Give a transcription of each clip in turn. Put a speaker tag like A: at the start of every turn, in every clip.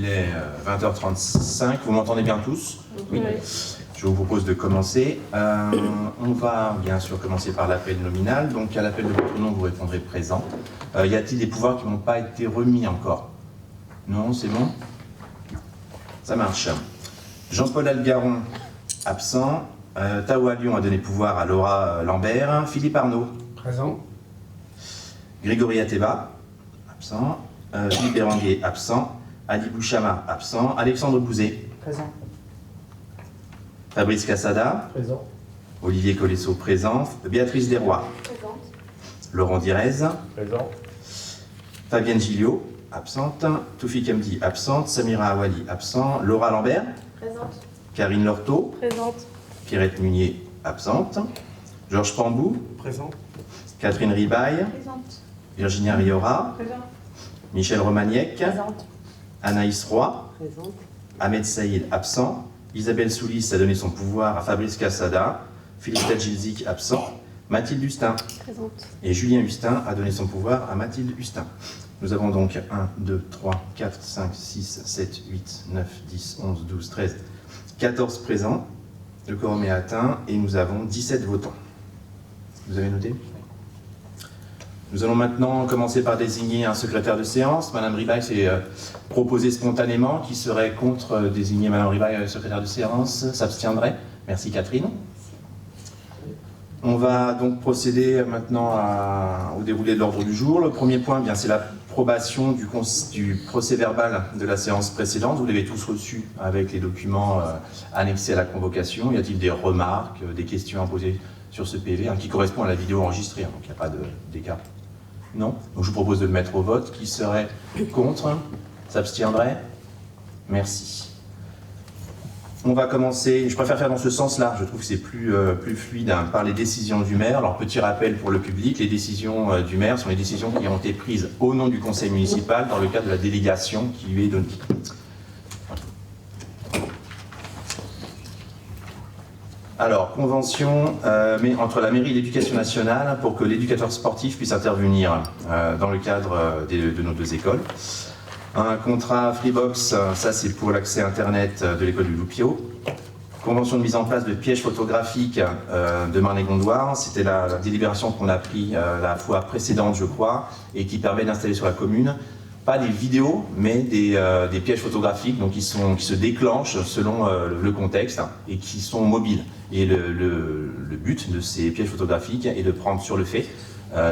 A: Il est 20h35, vous m'entendez bien tous? Oui. Je vous propose de commencer. On va bien sûr commencer par l'appel nominal. Donc à l'appel de votre nom, vous répondrez présent. Y a-t-il des pouvoirs qui n'ont pas été remis encore? Non, c'est bon? Ça marche. Jean-Paul Algaron, absent. Tawa Lyon a donné pouvoir à Laura Lambert. Philippe Arnaud.
B: Présent.
A: Grégory Ateba, absent. Philippe Béranguer, absent. Adi Bouchama, absent. Alexandre Bouzet.
B: Présent.
A: Fabrice Cassada.
B: Présent.
A: Olivier Colesso, présent. Béatrice Desrois.
C: Présente.
A: Laurent Direz.
B: Présent.
A: Fabienne Gilliot, absente. Toufik Hamdi, absente. Samira Awali, absent. Laura Lambert.
C: Présente.
A: Karine Lorteau.
C: Présente.
A: Pierrette Munier, absente. Georges Pambou.
B: Présent.
A: Catherine Ribaille.
C: Présente.
A: Virginia Riora.
C: Présente.
A: Michel Romagnac.
C: Présente.
A: Anaïs Roy.
C: Présente.
A: Ahmed Saïd, absent. Isabelle Soulis a donné son pouvoir à Fabrice Cassada. Philippe Tadjilzik, absent. Mathilde Hustin.
C: Présente.
A: Et Julien Hustin a donné son pouvoir à Mathilde Hustin. Nous avons donc 1, 2, 3, 4, 5, 6, 7, 8, 9, 10, 11, 12, 13, 14 présents. Le quorum est atteint et nous avons 17 votants. Vous avez noté? Nous allons maintenant commencer par désigner un secrétaire de séance. Madame Ribaille s'est proposée spontanément. Qui serait contre désigner Madame Ribaille secrétaire de séance? S'abstiendrait? Merci Catherine. On va donc procéder maintenant au déroulé de l'ordre du jour. Le premier point, c'est l'approbation du procès-verbal de la séance précédente. Vous l'avez tous reçu avec les documents annexés à la convocation. Y a-t-il des remarques, des questions à poser sur ce PV qui correspond à la vidéo enregistrée, donc il n'y a pas d'écart? Non? Donc je vous propose de le mettre au vote. Qui serait contre? S'abstiendrait? Merci. On va commencer, je préfère faire dans ce sens-là, je trouve que c'est plus fluide, par les décisions du maire. Alors petit rappel pour le public, les décisions du maire sont les décisions qui ont été prises au nom du conseil municipal dans le cadre de la délégation qui lui est donnée. Alors, convention entre la mairie et l'éducation nationale pour que l'éducateur sportif puisse intervenir dans le cadre de nos deux écoles. Un contrat Freebox, ça c'est pour l'accès Internet de l'école du Loupio. Convention de mise en place de pièges photographiques de Marne-et-Gondoire. C'était la délibération qu'on a prise la fois précédente, je crois, et qui permet d'installer sur la commune, pas des vidéos, mais des pièges photographiques donc qui se déclenchent selon le contexte et qui sont mobiles. Et le but de ces pièges photographiques est de prendre sur le fait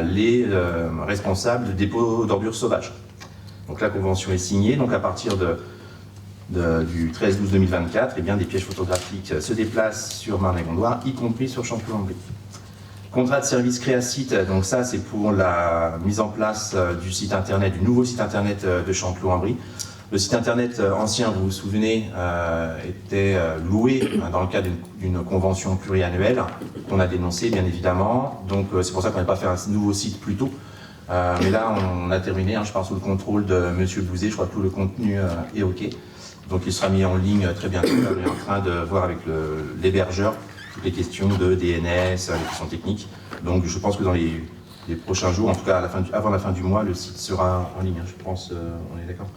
A: les responsables de dépôts d'ordures sauvages. Donc la convention est signée, donc à partir du 13-12-2024, des pièges photographiques se déplacent sur Marne-et-Gondoire, y compris sur Chanteloup-en-Brie. Contrat de service Créasite, donc ça c'est pour la mise en place du site internet, du nouveau site internet de Chanteloup-en-Brie. Le site internet ancien, vous vous souvenez, était loué dans le cadre d'une convention pluriannuelle qu'on a dénoncée bien évidemment. Donc c'est pour ça qu'on n'a pas fait un nouveau site plus tôt. Mais là, on a terminé, je pars sous le contrôle de M. Bouzet, je crois que tout le contenu est OK. Donc il sera mis en ligne très bientôt. On est en train de voir avec l'hébergeur toutes les questions de DNS, les questions techniques. Donc je pense que dans les prochains jours, en tout cas avant la fin du mois, le site sera en ligne, je pense, on est d'accord.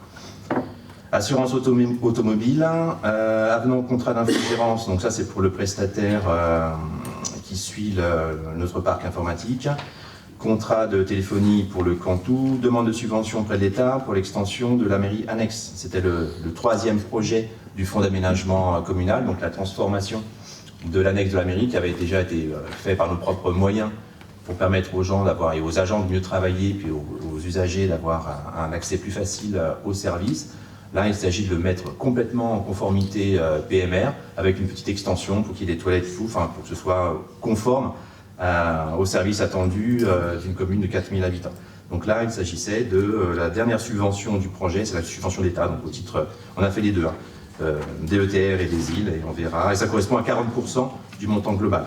A: Assurance automobile, avenant au contrat d'infogérance, donc ça c'est pour le prestataire qui suit notre parc informatique. Contrat de téléphonie pour le Cantou, demande de subvention auprès de l'État pour l'extension de la mairie annexe. C'était le troisième projet du fonds d'aménagement communal, donc la transformation de l'annexe de la mairie qui avait déjà été fait par nos propres moyens pour permettre aux gens et aux agents de mieux travailler, puis aux usagers d'avoir un accès plus facile aux services. Là, il s'agit de le mettre complètement en conformité PMR, avec une petite extension pour qu'il y ait des toilettes pour que ce soit conforme aux services attendus d'une commune de 4000 habitants. Donc là, il s'agissait de la dernière subvention du projet, c'est la subvention d'État, donc au titre, on a fait les deux, DETR et des îles, et on verra, et ça correspond à 40% du montant global,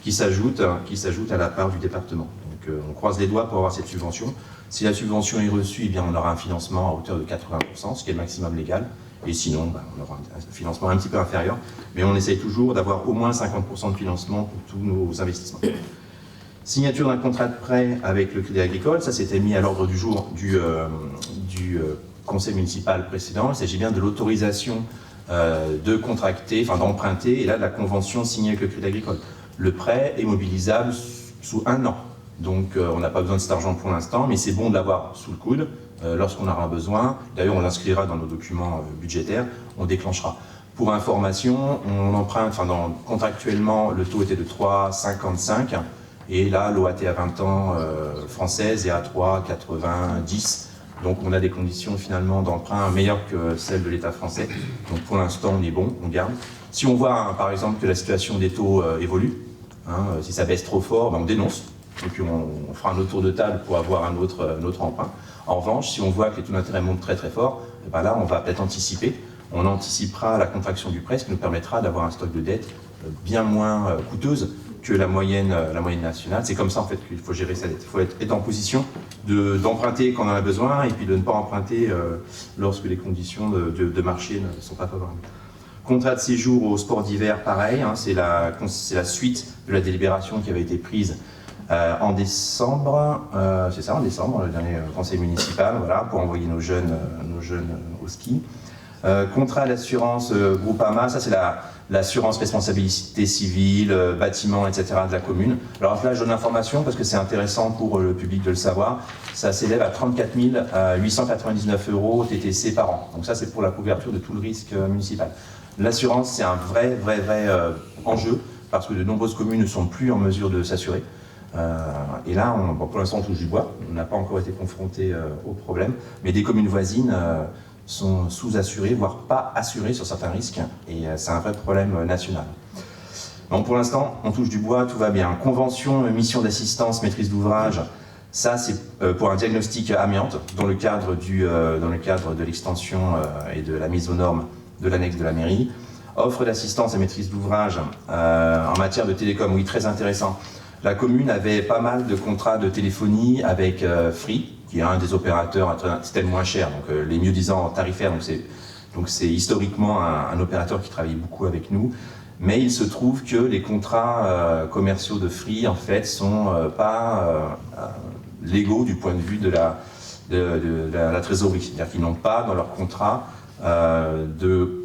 A: qui s'ajoute à la part du département. Donc on croise les doigts pour avoir cette subvention. Si la subvention est reçue, on aura un financement à hauteur de 80%, ce qui est le maximum légal, et sinon, on aura un financement un petit peu inférieur, mais on essaye toujours d'avoir au moins 50% de financement pour tous nos investissements. Signature d'un contrat de prêt avec le Crédit Agricole, ça s'était mis à l'ordre du jour du conseil municipal précédent, il s'agit bien de l'autorisation de contracter, enfin d'emprunter, et là de la convention signée avec le Crédit Agricole. Le prêt est mobilisable sous 1 an. Donc on n'a pas besoin de cet argent pour l'instant, mais c'est bon de l'avoir sous le coude lorsqu'on aura besoin. D'ailleurs, on l'inscrira dans nos documents budgétaires, on déclenchera. Pour information, on emprunte, contractuellement, le taux était de 3,55 et là, l'OAT à 20 ans française est à 3,90. Donc on a des conditions finalement d'emprunt meilleures que celles de l'État français. Donc pour l'instant, on est bon, on garde. Si on voit par exemple que la situation des taux évolue, si ça baisse trop fort, on dénonce. Et puis on fera un autre tour de table pour avoir un autre emprunt. En revanche, si on voit que les taux d'intérêt montent très très fort, là on va peut-être anticiper. On anticipera la contraction du prêt, ce qui nous permettra d'avoir un stock de dette bien moins coûteuse que la moyenne nationale. C'est comme ça en fait qu'il faut gérer sa dette. Il faut être en position d'emprunter quand on en a besoin et puis de ne pas emprunter lorsque les conditions de marché ne sont pas favorables. Contrat de séjour au sport d'hiver, pareil, c'est la suite de la délibération qui avait été prise en décembre, c'est ça, en décembre, le dernier conseil municipal, voilà, pour envoyer nos jeunes au ski. Contrat d'assurance Groupama, ça c'est l'assurance responsabilité civile, bâtiment, etc. de la commune. Alors là, je donne l'information parce que c'est intéressant pour le public de le savoir. Ça s'élève à 34 899 € TTC par an. Donc ça, c'est pour la couverture de tout le risque municipal. L'assurance, c'est un vrai enjeu parce que de nombreuses communes ne sont plus en mesure de s'assurer. Et là, pour l'instant, on touche du bois. On n'a pas encore été confronté au problème. Mais des communes voisines sont sous-assurés, voire pas assurés sur certains risques, et c'est un vrai problème national. Donc pour l'instant, on touche du bois, tout va bien. Convention, mission d'assistance, maîtrise d'ouvrage, ça c'est pour un diagnostic amiante, dans le cadre de l'extension et de la mise aux normes de l'annexe de la mairie. Offre d'assistance et maîtrise d'ouvrage en matière de télécom, oui, très intéressant. La commune avait pas mal de contrats de téléphonie avec Free, qui est un des opérateurs, c'était le moins cher, donc les mieux-disants tarifaires, donc c'est historiquement un opérateur qui travaille beaucoup avec nous, mais il se trouve que les contrats commerciaux de Free, en fait, sont pas légaux du point de vue de la trésorerie, c'est-à-dire qu'ils n'ont pas dans leur contrat de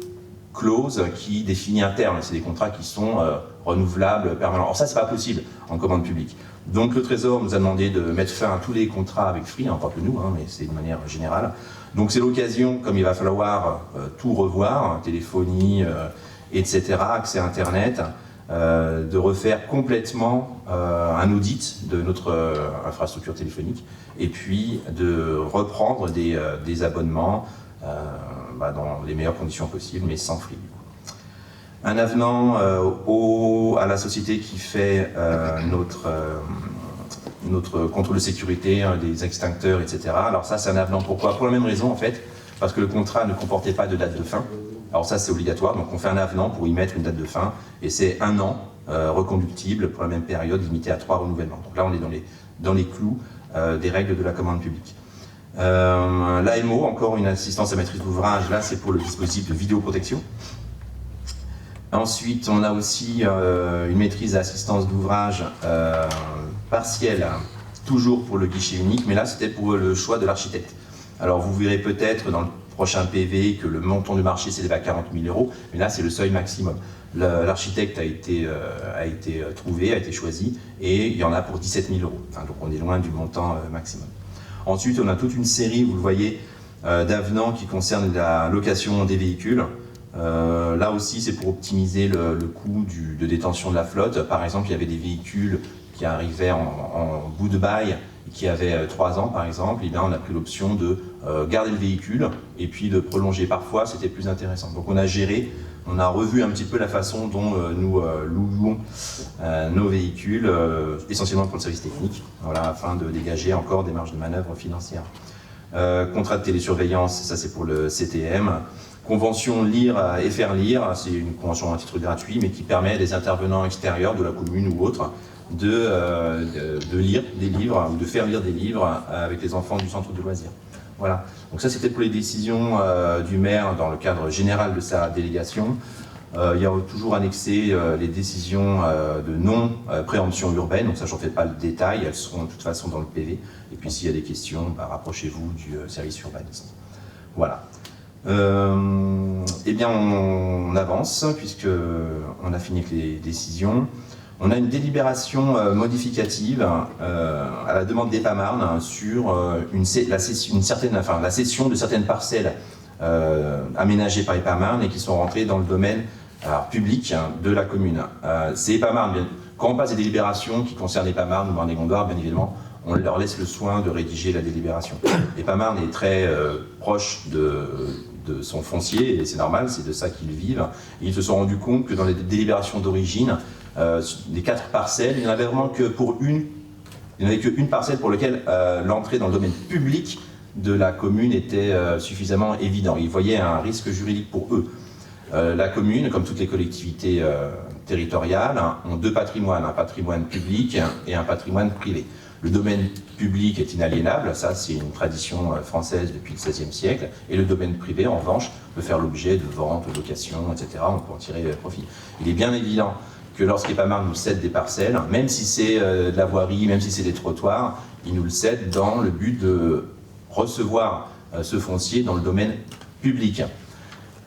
A: clause qui définit un terme, c'est des contrats qui sont renouvelables, permanents. Alors ça, c'est pas possible en commande publique. Donc le Trésor nous a demandé de mettre fin à tous les contrats avec Free, pas que nous, mais c'est de manière générale. Donc c'est l'occasion, comme il va falloir tout revoir, téléphonie, etc., accès à Internet, de refaire complètement un audit de notre infrastructure téléphonique et puis de reprendre des abonnements dans les meilleures conditions possibles, mais sans Free. Un avenant à la société qui fait notre contrôle de sécurité, des extincteurs, etc. Alors ça, c'est un avenant. Pourquoi? Pour la même raison, en fait, parce que le contrat ne comportait pas de date de fin. Alors ça, c'est obligatoire, donc on fait un avenant pour y mettre une date de fin, et c'est 1 an reconductible pour la même période, limité à 3 renouvellements. Donc là, on est dans les clous des règles de la commande publique. L'AMO, encore une assistance à maîtrise d'ouvrage, là, c'est pour le dispositif de vidéoprotection. Ensuite, on a aussi une maîtrise d'assistance d'ouvrage partielle, toujours pour le guichet unique, mais là c'était pour le choix de l'architecte. Alors vous verrez peut-être dans le prochain PV que le montant du marché s'élève à 40 000 €, mais là c'est le seuil maximum. L'architecte a été trouvé, a été choisi, et il y en a pour 17 000 €. Donc on est loin du montant maximum. Ensuite, on a toute une série, vous le voyez, d'avenants qui concernent la location des véhicules. Là aussi, c'est pour optimiser le coût de détention de la flotte. Par exemple, il y avait des véhicules qui arrivaient en bout de bail, qui avaient 3 ans par exemple, et bien on a pris l'option de garder le véhicule et puis de prolonger. Parfois, c'était plus intéressant. Donc on a revu un petit peu la façon dont nous louons nos véhicules, essentiellement pour le service technique, voilà, afin de dégager encore des marges de manœuvre financières. Contrat de télésurveillance, ça c'est pour le CTM. Convention lire et faire lire, c'est une convention à titre gratuit, mais qui permet à des intervenants extérieurs de la commune ou autres de lire des livres ou de faire lire des livres avec les enfants du centre de loisirs. Voilà. Donc ça c'était pour les décisions du maire dans le cadre général de sa délégation. Il y a toujours annexé les décisions de non-préemption urbaine, donc ça j'en fais pas le détail, elles seront de toute façon dans le PV. Et puis s'il y a des questions, rapprochez-vous du service urbanisme. Voilà. Eh bien, on avance, puisqu'on a fini avec les décisions. On a une délibération modificative à la demande d'EPAMarn sur la cession de certaines parcelles aménagées par EPAMarn et qui sont rentrées dans le domaine public de la commune. C'est EPAMarn, quand on passe des délibérations qui concernent EPAMarn ou Marne-et-Gondoire, bien évidemment, on leur laisse le soin de rédiger la délibération. EPAMarn est très proche de son foncier, et c'est normal, c'est de ça qu'ils vivent. Et ils se sont rendus compte que dans les délibérations d'origine, des 4 parcelles, il n'y en avait vraiment que pour une. Il n'y en avait qu'une parcelle pour laquelle l'entrée dans le domaine public de la commune était suffisamment évident. Ils voyaient un risque juridique pour eux. La commune, comme toutes les collectivités territoriales, ont 2 patrimoines, un patrimoine public et un patrimoine privé. Le domaine public est inaliénable, ça c'est une tradition française depuis le XVIe siècle, et le domaine privé, en revanche, peut faire l'objet de ventes, de locations, etc. On peut en tirer profit. Il est bien évident que lorsqu'EPAMarn nous cède des parcelles, même si c'est de la voirie, même si c'est des trottoirs, il nous le cède dans le but de recevoir ce foncier dans le domaine public.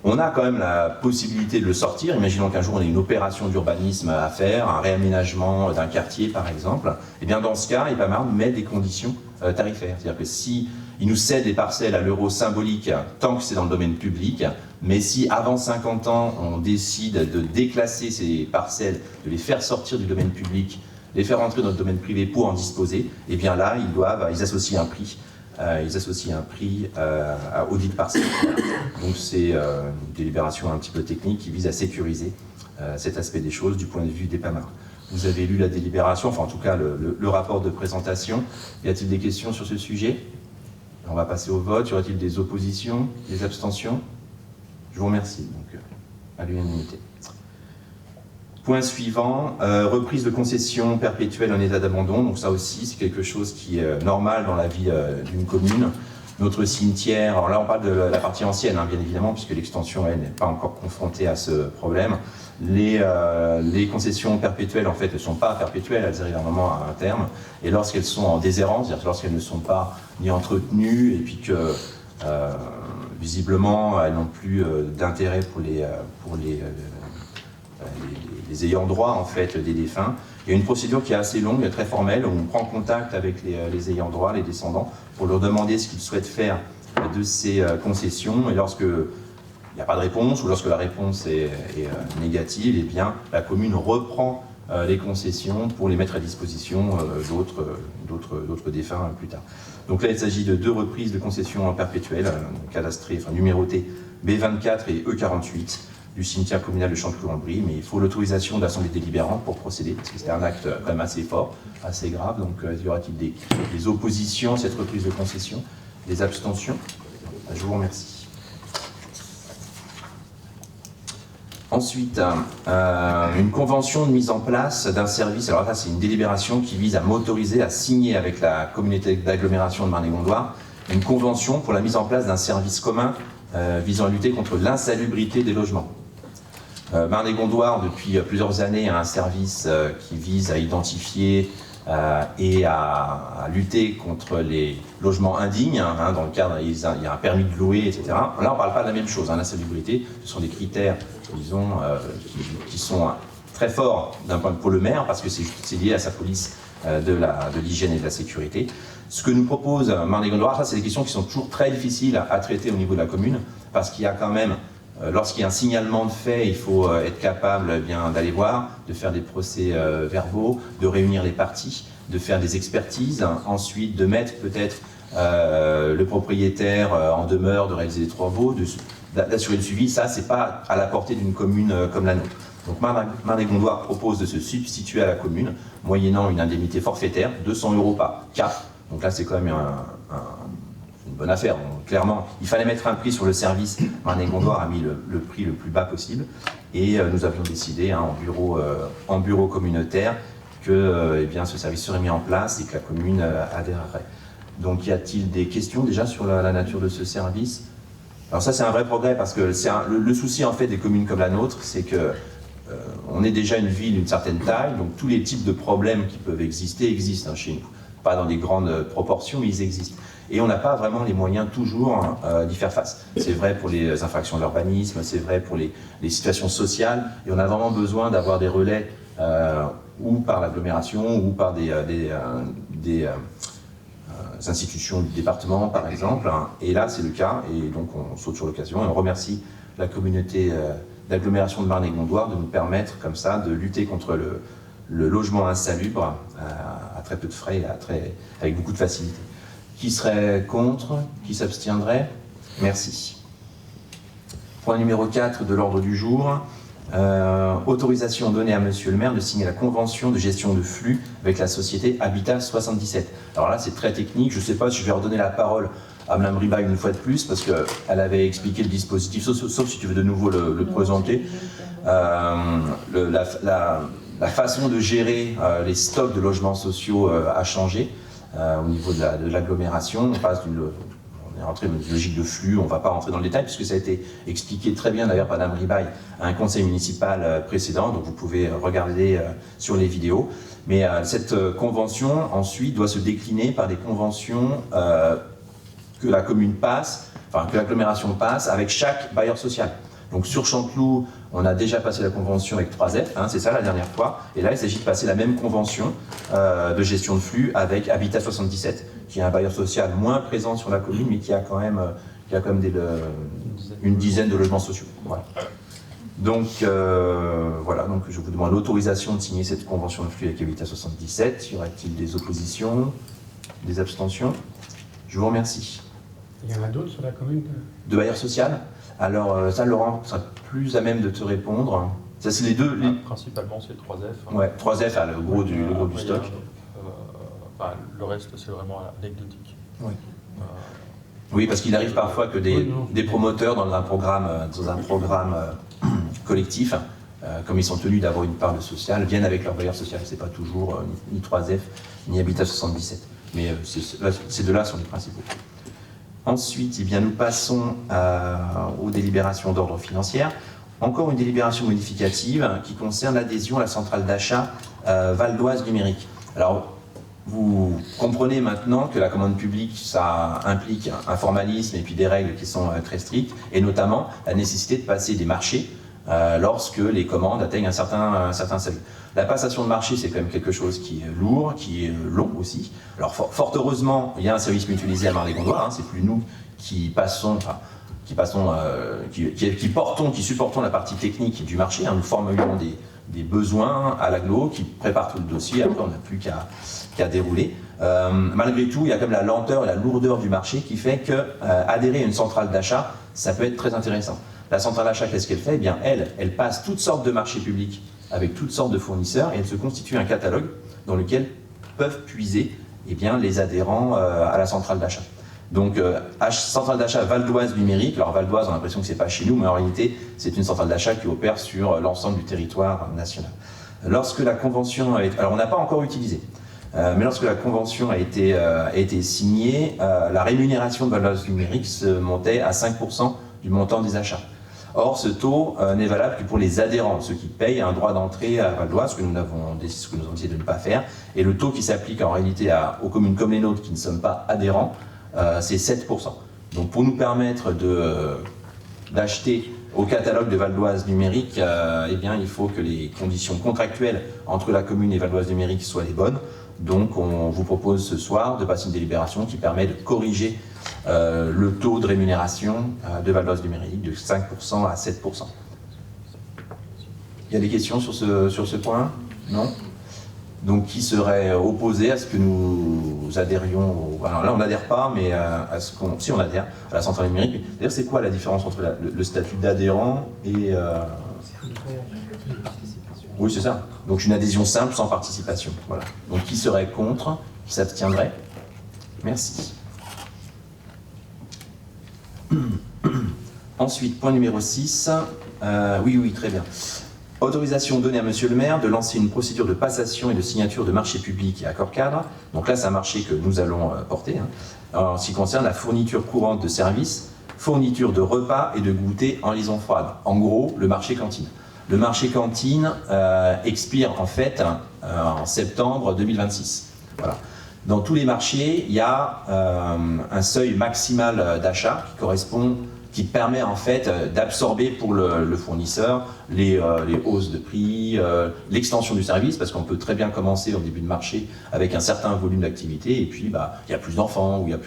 A: On a quand même la possibilité de le sortir. Imaginons qu'un jour on ait une opération d'urbanisme à faire, un réaménagement d'un quartier par exemple. Et bien dans ce cas, EPAMarn met des conditions tarifaires. C'est-à-dire que si il nous cède des parcelles à l'euro symbolique tant que c'est dans le domaine public, mais si avant 50 ans on décide de déclasser ces parcelles, de les faire sortir du domaine public, les faire entrer dans le domaine privé pour en disposer, et bien là ils associent un prix. Aux dites parcelles. Donc c'est une délibération un petit peu technique qui vise à sécuriser cet aspect des choses du point de vue d'EPAMarn. Vous avez lu la délibération, enfin en tout cas le rapport de présentation. Y a-t-il des questions sur ce sujet? On va passer au vote. Y aura-t-il des oppositions, des abstentions? Je vous remercie. Donc à l'unanimité. Point suivant, reprise de concession perpétuelle en état d'abandon. Donc ça aussi, c'est quelque chose qui est normal dans la vie d'une commune. Notre cimetière, alors là on parle de la partie ancienne, hein, bien évidemment, puisque l'extension, elle, n'est pas encore confrontée à ce problème. Les concessions perpétuelles, en fait, ne sont pas perpétuelles, elles arrivent à un moment à un terme. Et lorsqu'elles sont en déshérence, c'est-à-dire lorsqu'elles ne sont pas ni entretenues, et puis que visiblement elles n'ont plus d'intérêt pour les ayants droit en fait des défunts. Il y a une procédure qui est assez longue, très formelle, où on prend contact avec les ayants droit, les descendants, pour leur demander ce qu'ils souhaitent faire de ces concessions. Et lorsque il n'y a pas de réponse, ou lorsque la réponse est négative, eh bien la commune reprend les concessions pour les mettre à disposition d'autres défunts plus tard. Donc là, il s'agit de 2 reprises de concessions perpétuelles, cadastrées, enfin numérotées B24 et E48. Du cimetière communal de Chanteloup-en-Brie, mais il faut l'autorisation de l'Assemblée délibérante pour procéder, parce que c'est un acte quand même assez fort, assez grave. Donc y aura-t-il des oppositions à cette reprise de concession, des abstentions? Je vous remercie. Ensuite, une convention de mise en place d'un service. Alors là, c'est une délibération qui vise à m'autoriser à signer avec la communauté d'agglomération de Marne-et-Gondoire une convention pour la mise en place d'un service commun visant à lutter contre l'insalubrité des logements. Marne-et-Gondoire, depuis plusieurs années, a un service qui vise à identifier et à lutter contre les logements indignes, hein, dans le cadre, il y a un permis de louer, etc. Là, on ne parle pas de la même chose, hein, l'insalubrité, ce sont des critères, disons, qui sont très forts d'un point de vue pour le maire, parce que c'est lié à sa police de l'hygiène et de la sécurité. Ce que nous propose Marne-et-Gondoire, ça c'est des questions qui sont toujours très difficiles à traiter au niveau de la commune, parce qu'il y a quand même, lorsqu'il y a un signalement de fait, il faut être capable d'aller voir, de faire des procès verbaux, de réunir les parties, de faire des expertises, ensuite de mettre peut-être le propriétaire en demeure, de réaliser des travaux, d'assurer le suivi. Ça, c'est pas à la portée d'une commune comme la nôtre. Donc Marne-et-Gondoire propose de se substituer à la commune, moyennant une indemnité forfaitaire, 200 € par cas. Donc là, c'est quand même une bonne affaire. Donc, clairement, il fallait mettre un prix sur le service. Marne-et-Gondoire a mis le prix le plus bas possible. Et nous avions décidé, hein, en bureau communautaire, que eh bien, ce service serait mis en place et que la commune adhérerait. Donc, y a-t-il des questions déjà sur la nature de ce service? Alors ça, c'est un vrai progrès, parce que le souci en fait des communes comme la nôtre, c'est que on est déjà une ville d'une certaine taille, donc tous les types de problèmes qui peuvent exister existent, hein, chez nous. Pas dans des grandes proportions, mais ils existent. et on n'a pas vraiment les moyens toujours d'y faire face. C'est vrai pour les infractions de l'urbanisme, c'est vrai pour les situations sociales, et on a vraiment besoin d'avoir des relais ou par l'agglomération ou par des institutions du département, par exemple, et là c'est le cas, et donc on saute sur l'occasion, et on remercie la communauté d'agglomération de Marne-et-Gondoire de nous permettre comme ça de lutter contre le logement insalubre à très peu de frais et avec beaucoup de facilité. Qui serait contre? Qui s'abstiendrait? Merci. Point numéro 4 de l'ordre du jour. Autorisation donnée à Monsieur le maire de signer la convention de gestion de flux avec la société Habitat 77. Alors là, c'est très technique. Je ne sais pas si je vais redonner la parole à Mme Ribaille une fois de plus, parce qu'elle avait expliqué le dispositif, sauf si tu veux de nouveau le présenter. La façon de gérer les stocks de logements sociaux a changé au niveau de l'agglomération. On est rentré dans une logique de flux, on ne va pas rentrer dans le détail, puisque ça a été expliqué très bien d'ailleurs par Mme Ribaille à un conseil municipal précédent, donc vous pouvez regarder sur les vidéos. Mais cette convention, ensuite, doit se décliner par des conventions que la commune passe, enfin que l'agglomération passe avec chaque bailleur social. Donc sur Chanteloup, on a déjà passé la convention avec 3F, c'est ça la dernière fois, et là il s'agit de passer la même convention de gestion de flux avec Habitat 77, qui est un bailleur social moins présent sur la commune, mais qui a quand même, une dizaine de logements sociaux. Voilà. Donc voilà, donc je vous demande l'autorisation de signer cette convention de flux avec Habitat 77. Y aurait-il des oppositions, des abstentions? Je vous remercie.
B: Il y en a d'autres sur la commune?
A: De bailleur social? Alors ça, Laurent sera plus à même de te répondre. Ça, c'est les deux.
C: Principalement, c'est 3F.
A: Ouais, 3F, le gros du stock.
C: Le reste, c'est vraiment anecdotique.
A: Oui. Oui, parce qu'il arrive parfois que des promoteurs dans un programme collectif, comme ils sont tenus d'avoir une part de social, viennent avec leur bailleur social. C'est pas toujours ni 3F ni Habitat 77. Mais ces deux-là sont les principaux. Ensuite, eh bien, nous passons aux délibérations d'ordre financier. Encore une délibération modificative qui concerne l'adhésion à la centrale d'achat Val d'Oise numérique. Alors, vous comprenez maintenant que la commande publique, ça implique un formalisme et puis des règles qui sont très strictes, et notamment la nécessité de passer des marchés lorsque les commandes atteignent un certain seuil. La passation de marché, c'est quand même quelque chose qui est lourd, qui est long aussi. Alors fort heureusement, il y a un service mutualisé à Marne-et-Gondoire, c'est plus nous qui supportons la partie technique du marché. Nous formulons des besoins à l'agglo, qui prépare tout le dossier, après on n'a plus qu'à dérouler. Malgré tout, il y a comme la lenteur et la lourdeur du marché qui fait que adhérer à une centrale d'achat, ça peut être très intéressant. La centrale d'achat, qu'est-ce qu'elle fait? Eh bien, elle passe toutes sortes de marchés publics avec toutes sortes de fournisseurs, et elle se constitue un catalogue dans lequel peuvent puiser les adhérents à la centrale d'achat. Donc, centrale d'achat Val d'Oise numérique. Alors Val d'Oise, on a l'impression que c'est pas chez nous, mais en réalité, c'est une centrale d'achat qui opère sur l'ensemble du territoire national. Lorsque la convention alors on n'a pas encore utilisé, mais lorsque la convention a été signée, la rémunération de Val d'Oise numérique se montait à 5% du montant des achats. Or, ce taux n'est valable que pour les adhérents, ceux qui payent un droit d'entrée à Val d'Oise, ce que nous avons décidé de ne pas faire. Et le taux qui s'applique en réalité aux communes comme les nôtres qui ne sommes pas adhérents, c'est 7%. Donc pour nous permettre d'acheter au catalogue de Val d'Oise numérique, il faut que les conditions contractuelles entre la commune et Val d'Oise numérique soient les bonnes. Donc on vous propose ce soir de passer une délibération qui permet de corriger le taux de rémunération de Val d'Oise numérique de 5% à 7%. Il y a des questions sur ce point? Non? Donc qui serait opposé à ce que nous adhérions alors là on n'adhère pas, mais si on adhère à la centrale numérique. D'ailleurs, c'est quoi la différence entre le statut d'adhérent et... Oui, c'est ça. Donc une adhésion simple sans participation. Voilà. Donc qui serait contre? Qui s'abstiendrait? Merci. Ensuite, point numéro 6. Oui, très bien. Autorisation donnée à Monsieur le maire de lancer une procédure de passation et de signature de marché public et accord cadre. Donc là, c'est un marché que nous allons porter. En ce qui concerne la fourniture courante de services, fourniture de repas et de goûter en liaison froide. En gros, le marché cantine. Le marché cantine expire en fait en septembre 2026. Voilà. Dans tous les marchés, il y a un seuil maximal d'achat qui permet en fait d'absorber pour le fournisseur les hausses de prix, l'extension du service, parce qu'on peut très bien commencer au début de marché avec un certain volume d'activité, et puis il y a plus d'enfants, ou il y a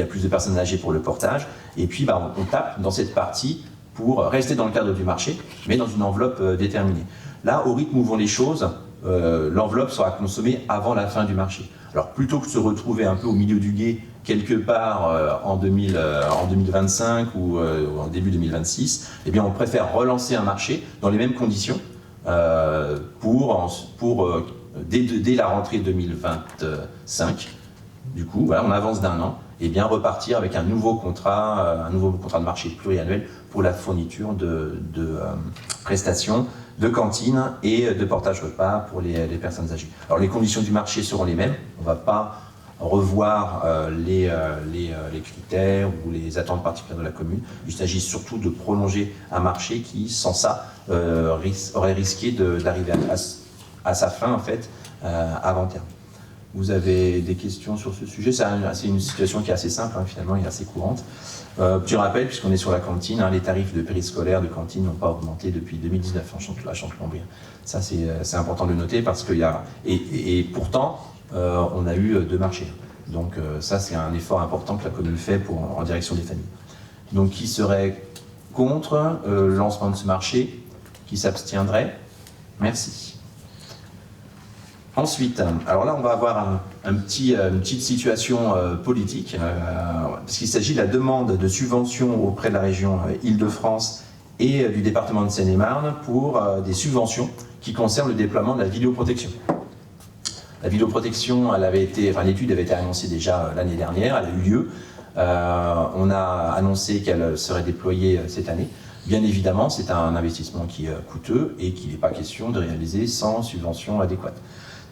A: plus de personnes âgées pour le portage, et puis on tape dans cette partie pour rester dans le cadre du marché, mais dans une enveloppe déterminée. Là, au rythme où vont les choses, l'enveloppe sera consommée avant la fin du marché. Alors plutôt que de se retrouver un peu au milieu du gué, quelque part en 2025 ou en début 2026, eh bien on préfère relancer un marché dans les mêmes conditions dès la rentrée 2025. Du coup, voilà, on avance d'un an, et bien repartir avec un nouveau contrat de marché pluriannuel pour la fourniture de prestations de cantine et de portage repas pour les personnes âgées. Alors les conditions du marché seront les mêmes, on ne va pas revoir les critères ou les attentes particulières de la commune. Il s'agit surtout de prolonger un marché qui, sans ça, aurait risqué d'arriver à sa fin en fait, avant terme. Vous avez des questions sur ce sujet? C'est une situation qui est assez simple, hein, finalement, et assez courante. Petit rappel, puisqu'on est sur la cantine, hein, les tarifs de périscolaire de cantine n'ont pas augmenté depuis 2019 à Chantelombrien. Ça, c'est important de le noter parce qu'il y a... Et pourtant, on a eu 2 marchés. Donc ça, c'est un effort important que la commune fait en direction des familles. Donc qui serait contre le lancement de ce marché? Qui s'abstiendrait? Merci. Ensuite, alors là on va avoir une petite situation politique, parce qu'il s'agit de la demande de subventions auprès de la région Île-de-France et du département de Seine-et-Marne pour des subventions qui concernent le déploiement de la vidéoprotection. La vidéoprotection, l'étude avait été annoncée déjà l'année dernière, elle a eu lieu. On a annoncé qu'elle serait déployée cette année. Bien évidemment, c'est un investissement qui est coûteux et qu'il n'est pas question de réaliser sans subvention adéquate.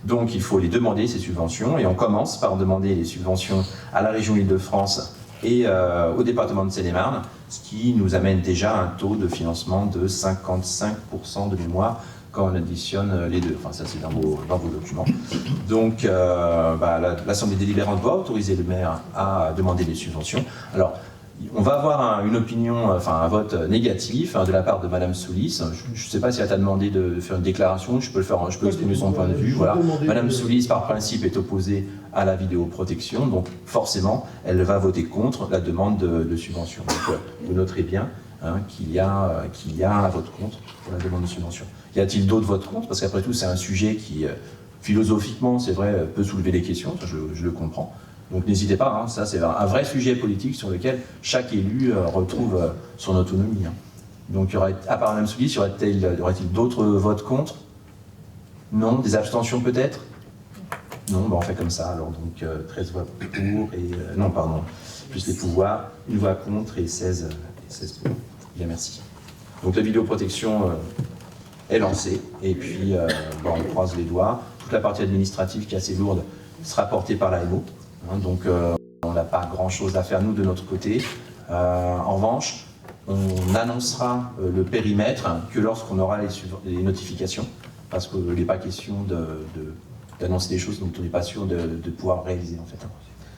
A: Donc il faut les demander, ces subventions, et on commence par demander les subventions à la région Île-de-France et au département de Seine-et-Marne, ce qui nous amène déjà à un taux de financement de 55% de mémoire quand on additionne les deux. Enfin ça c'est dans vos documents. Donc l'Assemblée délibérante va autoriser le maire à demander des subventions. Alors on va avoir une opinion, un vote négatif de la part de Madame Soulis. Je ne sais pas si elle t'a demandé de faire une déclaration, je peux exprimer son point de vue. Voilà. Madame Soulis, par principe, est opposée à la vidéoprotection, donc forcément, elle va voter contre la demande de subvention. Donc vous noterez bien qu'il y a un vote contre pour la demande de subvention. Y a-t-il d'autres votes contre? Parce qu'après tout, c'est un sujet qui, philosophiquement, c'est vrai, peut soulever des questions, je le comprends. Donc n'hésitez pas, ça c'est un vrai sujet politique sur lequel chaque élu retrouve son autonomie. Donc à part Mme Soulis, y aurait-il d'autres votes contre? Non? Des abstentions peut-être? Non, on fait comme ça alors. Donc 13 voix pour et... non, pardon, plus les pouvoirs, une voix contre et 16 pour. Bien, merci. Donc la vidéoprotection est lancée et puis on croise les doigts. Toute la partie administrative qui est assez lourde sera portée par l'AMO. Donc on n'a pas grand-chose à faire nous de notre côté. En revanche, on annoncera le périmètre que lorsqu'on aura les notifications, parce qu'il n'est pas question d'annoncer des choses dont on n'est pas sûr de pouvoir réaliser en fait.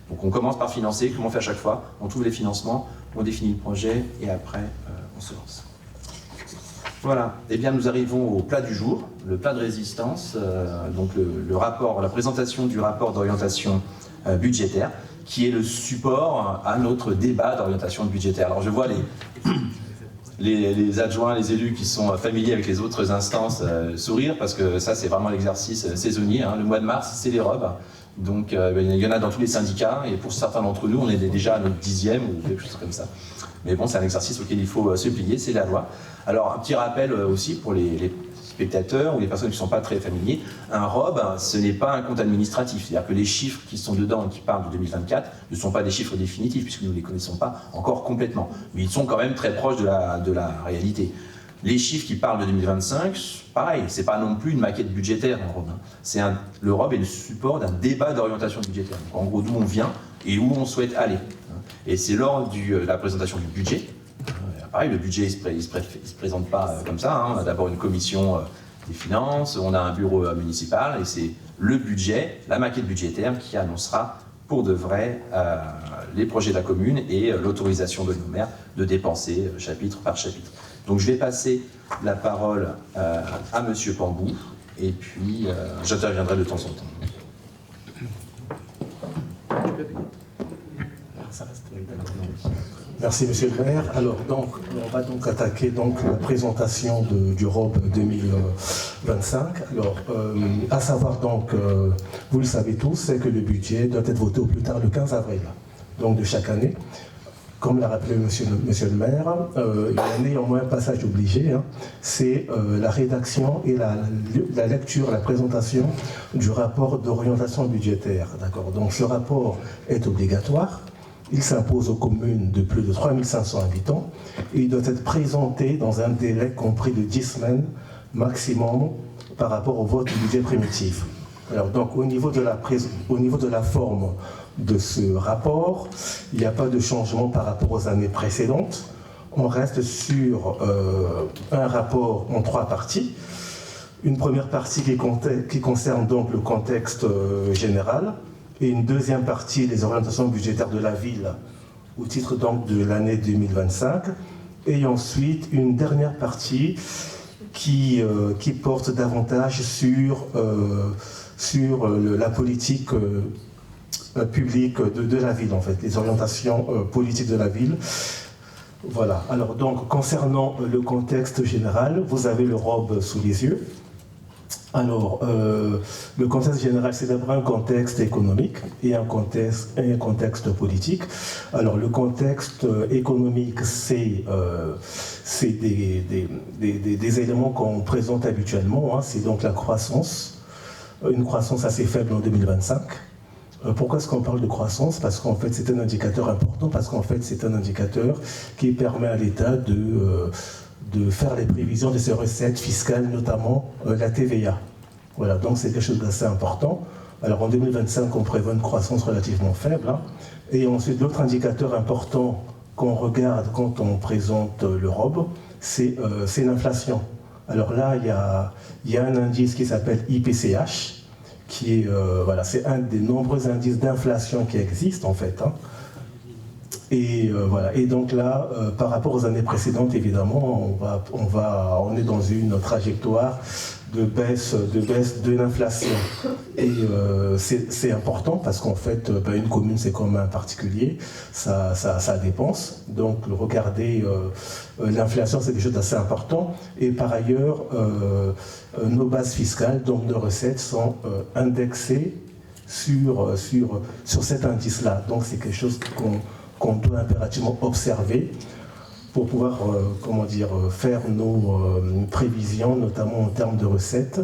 A: Donc on commence par financer, comme on fait à chaque fois, on trouve les financements, on définit le projet et après on se lance. Voilà, et bien nous arrivons au plat du jour, le plat de résistance, donc la présentation du rapport d'orientation budgétaire, qui est le support à notre débat d'orientation budgétaire. Alors je vois les adjoints, les élus qui sont familiers avec les autres instances sourire, parce que ça c'est vraiment l'exercice saisonnier. Le mois de mars, c'est les robes. Donc il y en a dans tous les syndicats, et pour certains d'entre nous, on est déjà à notre 10e ou quelque chose comme ça. Mais bon, c'est un exercice auquel il faut se plier, c'est la loi. Alors un petit rappel aussi pour les spectateurs ou les personnes qui ne sont pas très familiers, un ROB, ce n'est pas un compte administratif. C'est-à-dire que les chiffres qui sont dedans et qui parlent de 2024 ne sont pas des chiffres définitifs, puisque nous ne les connaissons pas encore complètement. Mais ils sont quand même très proches de la réalité. Les chiffres qui parlent de 2025, pareil, c'est pas non plus une maquette budgétaire, un ROB. Le ROB est le support d'un débat d'orientation budgétaire. Donc, en gros, d'où on vient et où on souhaite aller. Et c'est lors de la présentation du budget. Pareil, le budget, il ne se présente pas comme ça. On a d'abord une commission des finances, on a un bureau municipal et c'est le budget, la maquette budgétaire qui annoncera pour de vrai les projets de la commune et l'autorisation de nos maires de dépenser chapitre par chapitre. Donc je vais passer la parole à Monsieur Pambou et puis j'interviendrai de temps en temps.
D: Merci Monsieur le maire. Alors donc on va donc attaquer donc la présentation du ROB 2025. Alors à savoir donc vous le savez tous, c'est que le budget doit être voté au plus tard le 15 avril donc de chaque année. Comme l'a rappelé monsieur le maire, il y a néanmoins un passage obligé, hein, c'est la rédaction et la lecture, la présentation du rapport d'orientation budgétaire. D'accord. Donc ce rapport est obligatoire. Il s'impose aux communes de plus de 3500 habitants et il doit être présenté dans un délai compris de 10 semaines maximum par rapport au vote du budget primitif. Alors donc au niveau de la forme de ce rapport, il n'y a pas de changement par rapport aux années précédentes. On reste sur un rapport en 3 parties. Une première partie qui concerne donc le contexte général, et une deuxième partie, les orientations budgétaires de la ville, au titre donc de l'année 2025, et ensuite une dernière partie qui porte davantage sur la politique publique de la ville, en fait, les orientations politiques de la ville. Voilà. Alors donc, concernant le contexte général, vous avez le ROB sous les yeux. Alors, le contexte général, c'est d'abord un contexte économique et un contexte politique. Alors, le contexte économique, c'est des éléments qu'on présente habituellement. Hein. C'est donc la croissance, une croissance assez faible en 2025. Pourquoi est-ce qu'on parle de croissance? Parce qu'en fait, c'est un indicateur important, parce qu'en fait, c'est un indicateur qui permet à l'État de faire les prévisions de ses recettes fiscales, notamment la TVA. Voilà, donc c'est quelque chose d'assez important. Alors en 2025, on prévoit une croissance relativement faible. Hein. Et ensuite, l'autre indicateur important qu'on regarde quand on présente le ROB, c'est l'inflation. Alors là, il y a un indice qui s'appelle IPCH, qui est, voilà, c'est un des nombreux indices d'inflation qui existent en fait. Hein. Et voilà. Et donc là, par rapport aux années précédentes, évidemment, on est dans une trajectoire de baisse de l'inflation. Et c'est important parce qu'en fait, une commune, c'est comme un particulier, ça dépense. Donc regarder l'inflation, c'est quelque chose d'assez important. Et par ailleurs, nos bases fiscales, donc nos recettes, sont indexées sur cet indice-là. Donc c'est quelque chose qu'on doit impérativement observer pour pouvoir faire nos prévisions, notamment en termes de recettes.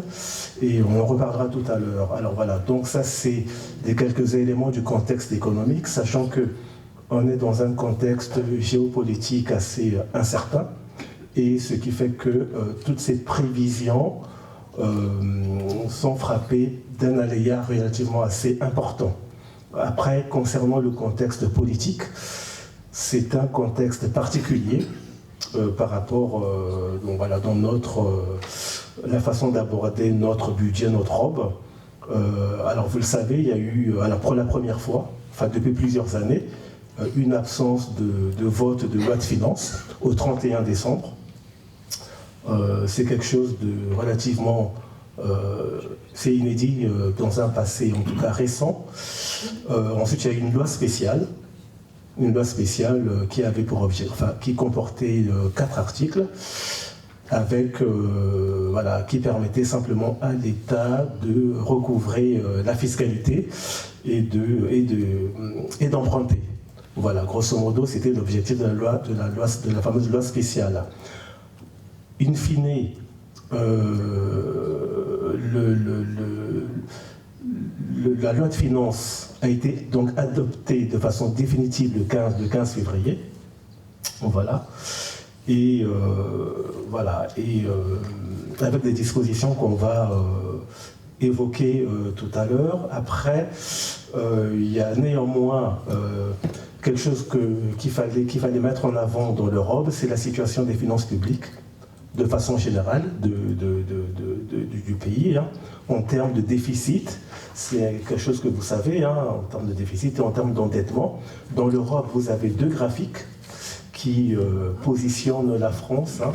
D: Et on en reparlera tout à l'heure. Alors voilà, donc ça c'est quelques éléments du contexte économique, sachant qu'on est dans un contexte géopolitique assez incertain, et ce qui fait que toutes ces prévisions sont frappées d'un aléa relativement assez important. Après, concernant le contexte politique, c'est un contexte particulier par rapport dans la façon d'aborder notre budget, notre ROB. Alors vous le savez, il y a eu pour la première fois, depuis plusieurs années, une absence de vote de loi de finances au 31 décembre. C'est quelque chose de relativement... c'est inédit dans un passé en tout cas récent. Ensuite, il y a eu une loi spéciale qui avait pour objet, qui comportait 4 articles, qui permettait simplement à l'État de recouvrer la fiscalité et d'emprunter. Voilà, grosso modo, c'était l'objectif de la fameuse loi spéciale. In fine, la loi de finances a été donc adoptée de façon définitive le 15 février. Voilà. Et avec des dispositions qu'on va évoquer tout à l'heure. Après, il y a néanmoins quelque chose qu'il fallait mettre en avant dans le ROB, c'est la situation des finances publiques de façon générale du pays, hein, en termes de déficit. C'est quelque chose que vous savez, hein, en termes de déficit et en termes d'endettement. Dans l'Europe, vous avez deux graphiques qui positionnent la France hein,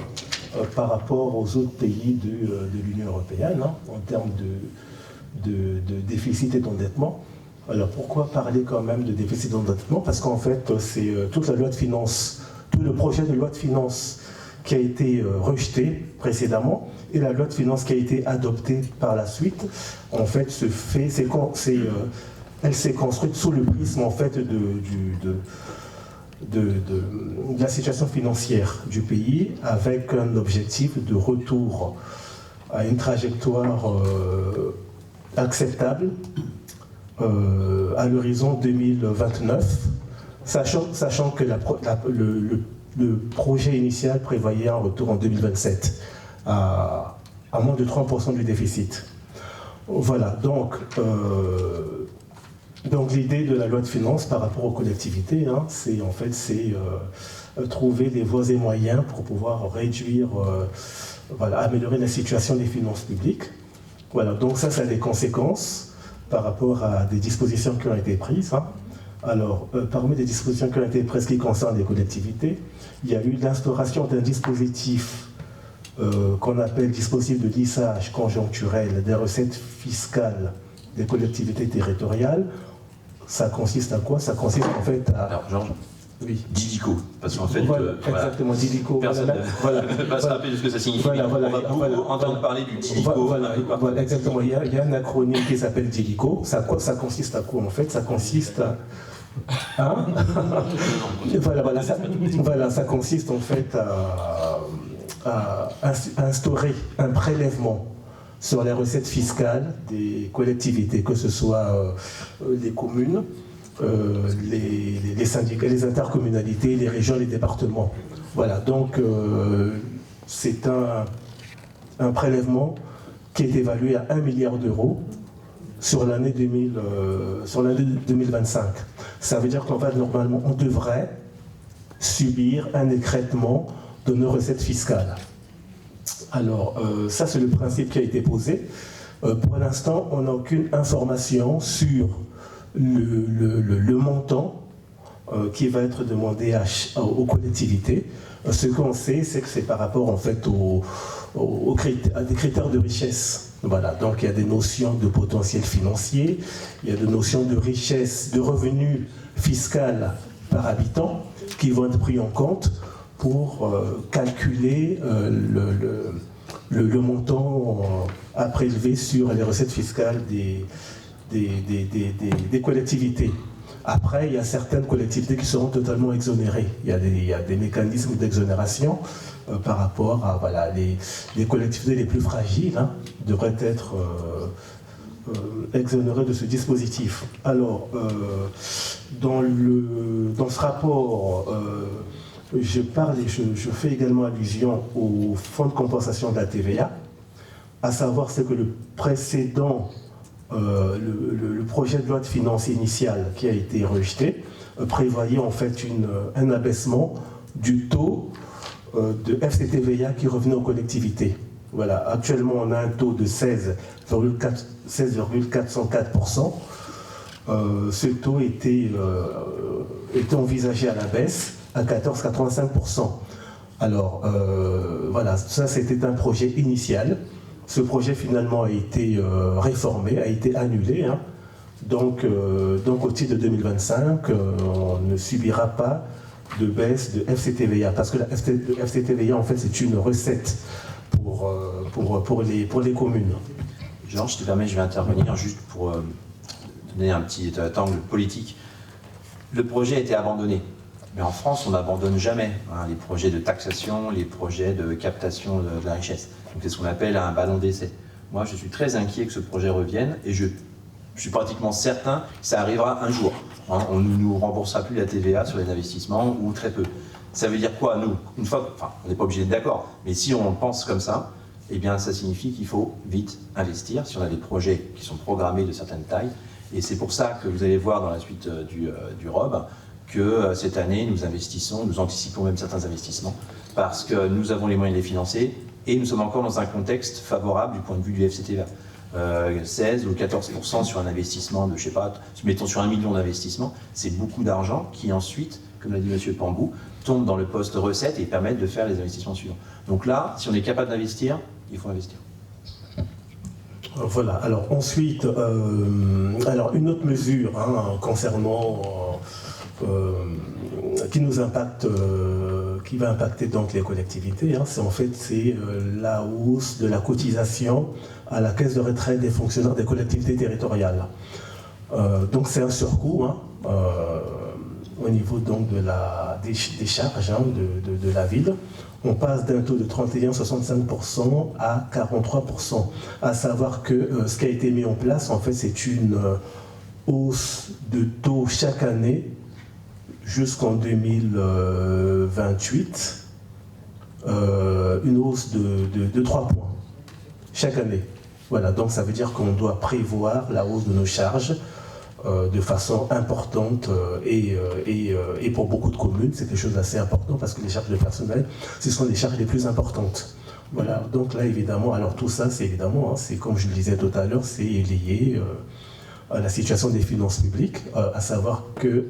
D: par rapport aux autres pays de l'Union européenne, hein, en termes de déficit et d'endettement. Alors pourquoi parler quand même de déficit d'endettement? Parce qu'en fait, c'est toute la loi de finances, tout le projet de loi de finances qui a été rejeté précédemment et la loi de finances qui a été adoptée par la suite, en fait, elle s'est construite sous le prisme en fait de la situation financière du pays avec un objectif de retour à une trajectoire acceptable à l'horizon 2029, sachant que le projet initial prévoyait un retour en 2027 à moins de 30% du déficit. Voilà, donc l'idée de la loi de finances par rapport aux collectivités, hein, c'est trouver des voies et moyens pour pouvoir réduire, améliorer la situation des finances publiques. Voilà, donc ça a des conséquences par rapport à des dispositions qui ont été prises. Hein. Alors, parmi les dispositions qui ont été prises qui concernent les collectivités, il y a eu l'instauration d'un dispositif qu'on appelle dispositif de lissage conjoncturel des recettes fiscales des collectivités territoriales. Ça consiste à quoi? Ça consiste en fait à...
A: Alors, Georges,
D: oui.
A: Didico, parce qu'en fait,
D: exactement, Didico.
A: Personne ne va se rappeler de ce que ça signifie. On va beaucoup entendre parler du Didico.
D: Exactement, il y a un acronyme qui s'appelle Didico. Ça consiste à quoi en fait? Ça consiste à... Hein? Ça consiste en fait à instaurer un prélèvement sur les recettes fiscales des collectivités, que ce soit les communes, les syndicats, les intercommunalités, les régions, les départements. Voilà, donc c'est un prélèvement qui est évalué à 1 milliard d'euros sur l'année 2025. Ça veut dire qu'en fait, normalement, on devrait subir un écrêtement de nos recettes fiscales. Alors, ça, c'est le principe qui a été posé. Pour l'instant, on n'a aucune information sur le montant qui va être demandé aux collectivités. Ce qu'on sait, c'est que c'est par rapport en fait à des critères de richesse. Voilà, donc il y a des notions de potentiel financier, il y a des notions de richesse, de revenus fiscal par habitant qui vont être pris en compte pour calculer le montant à prélever sur les recettes fiscales des collectivités. Après, il y a certaines collectivités qui seront totalement exonérées. Il y a des mécanismes d'exonération par rapport à les collectivités les plus fragiles hein, devraient être exonérées de ce dispositif. Alors, dans ce rapport, je parle et je fais également allusion au fonds de compensation de la TVA, à savoir ce que le précédent le projet de loi de finances initial qui a été rejeté prévoyait en fait un abaissement du taux de FCTVA qui revenait aux collectivités. Voilà, actuellement on a un taux de 16,404%. Ce taux était envisagé à la baisse à 14,85%. Alors voilà, ça c'était un projet initial. Ce projet finalement a été réformé, a été annulé. Hein. Donc au titre de 2025, on ne subira pas de baisse de FCTVA, parce que la FCTVA en fait c'est une recette pour les communes.
A: Georges, je te permets, je vais intervenir juste pour donner un petit angle politique. Le projet a été abandonné. Mais en France, on n'abandonne jamais hein, les projets de taxation, les projets de captation de la richesse. Donc c'est ce qu'on appelle un ballon d'essai. Moi, je suis très inquiet que ce projet revienne et je suis pratiquement certain que ça arrivera un jour. Hein, on ne nous remboursera plus la TVA sur les investissements ou très peu. Ça veut dire quoi, nous? Une fois, enfin, on n'est pas obligé d'être d'accord, mais si on pense comme ça, eh bien, ça signifie qu'il faut vite investir si on a des projets qui sont programmés de certaines tailles. Et c'est pour ça que vous allez voir dans la suite du ROB que cette année, nous anticipons même certains investissements, parce que nous avons les moyens de les financer, et nous sommes encore dans un contexte favorable du point de vue du FCTVA. 16 ou 14% sur un investissement de, je sais pas, mettons sur 1 million d'investissements, c'est beaucoup d'argent qui ensuite, comme l'a dit M. Pambou, tombe dans le poste recette et permettent de faire les investissements suivants. Donc là, si on est capable d'investir, il faut investir.
D: Voilà, alors ensuite, alors une autre mesure concernant, qui nous impacte, qui va impacter donc les collectivités, c'est la hausse de la cotisation à la caisse de retraite des fonctionnaires des collectivités territoriales. Donc c'est un surcoût au niveau donc des charges de la ville. On passe d'un taux de 31,65% à 43%. À savoir que ce qui a été mis en place, en fait, c'est une hausse de taux chaque année jusqu'en 2028. Une hausse de 3 points chaque année. Voilà, donc ça veut dire qu'on doit prévoir la hausse de nos charges de façon importante et pour beaucoup de communes, c'est quelque chose d'assez important parce que les charges de personnel, ce sont les charges les plus importantes. Voilà, donc là évidemment, alors tout ça c'est évidemment, c'est comme je le disais tout à l'heure, c'est lié à la situation des finances publiques, à savoir que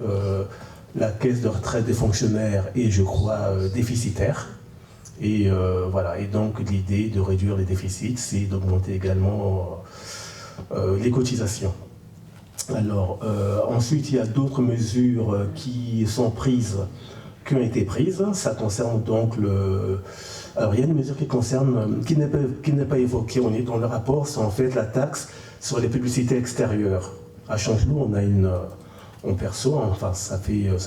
D: la caisse de retraite des fonctionnaires est, je crois, déficitaire. Et voilà, et donc l'idée de réduire les déficits, c'est d'augmenter également les cotisations. Alors, ensuite, il y a d'autres mesures qui ont été prises. Ça concerne donc Alors, il y a une mesure qui n'est pas évoquée dans le rapport, c'est en fait la taxe sur les publicités extérieures. À Chanteloup, on a en perso, enfin, ça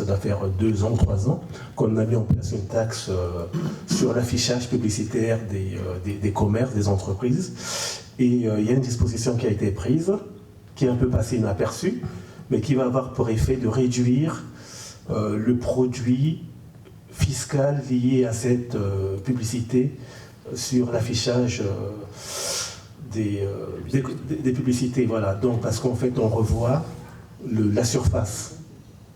D: doit faire 2 ans, 3 ans, qu'on a mis en place une taxe sur l'affichage publicitaire des commerces, des entreprises. Et il y a une disposition qui a été prise, qui est un peu passé inaperçu, mais qui va avoir pour effet de réduire le produit fiscal lié à cette publicité sur l'affichage des publicités. Voilà, donc parce qu'en fait on revoit la surface.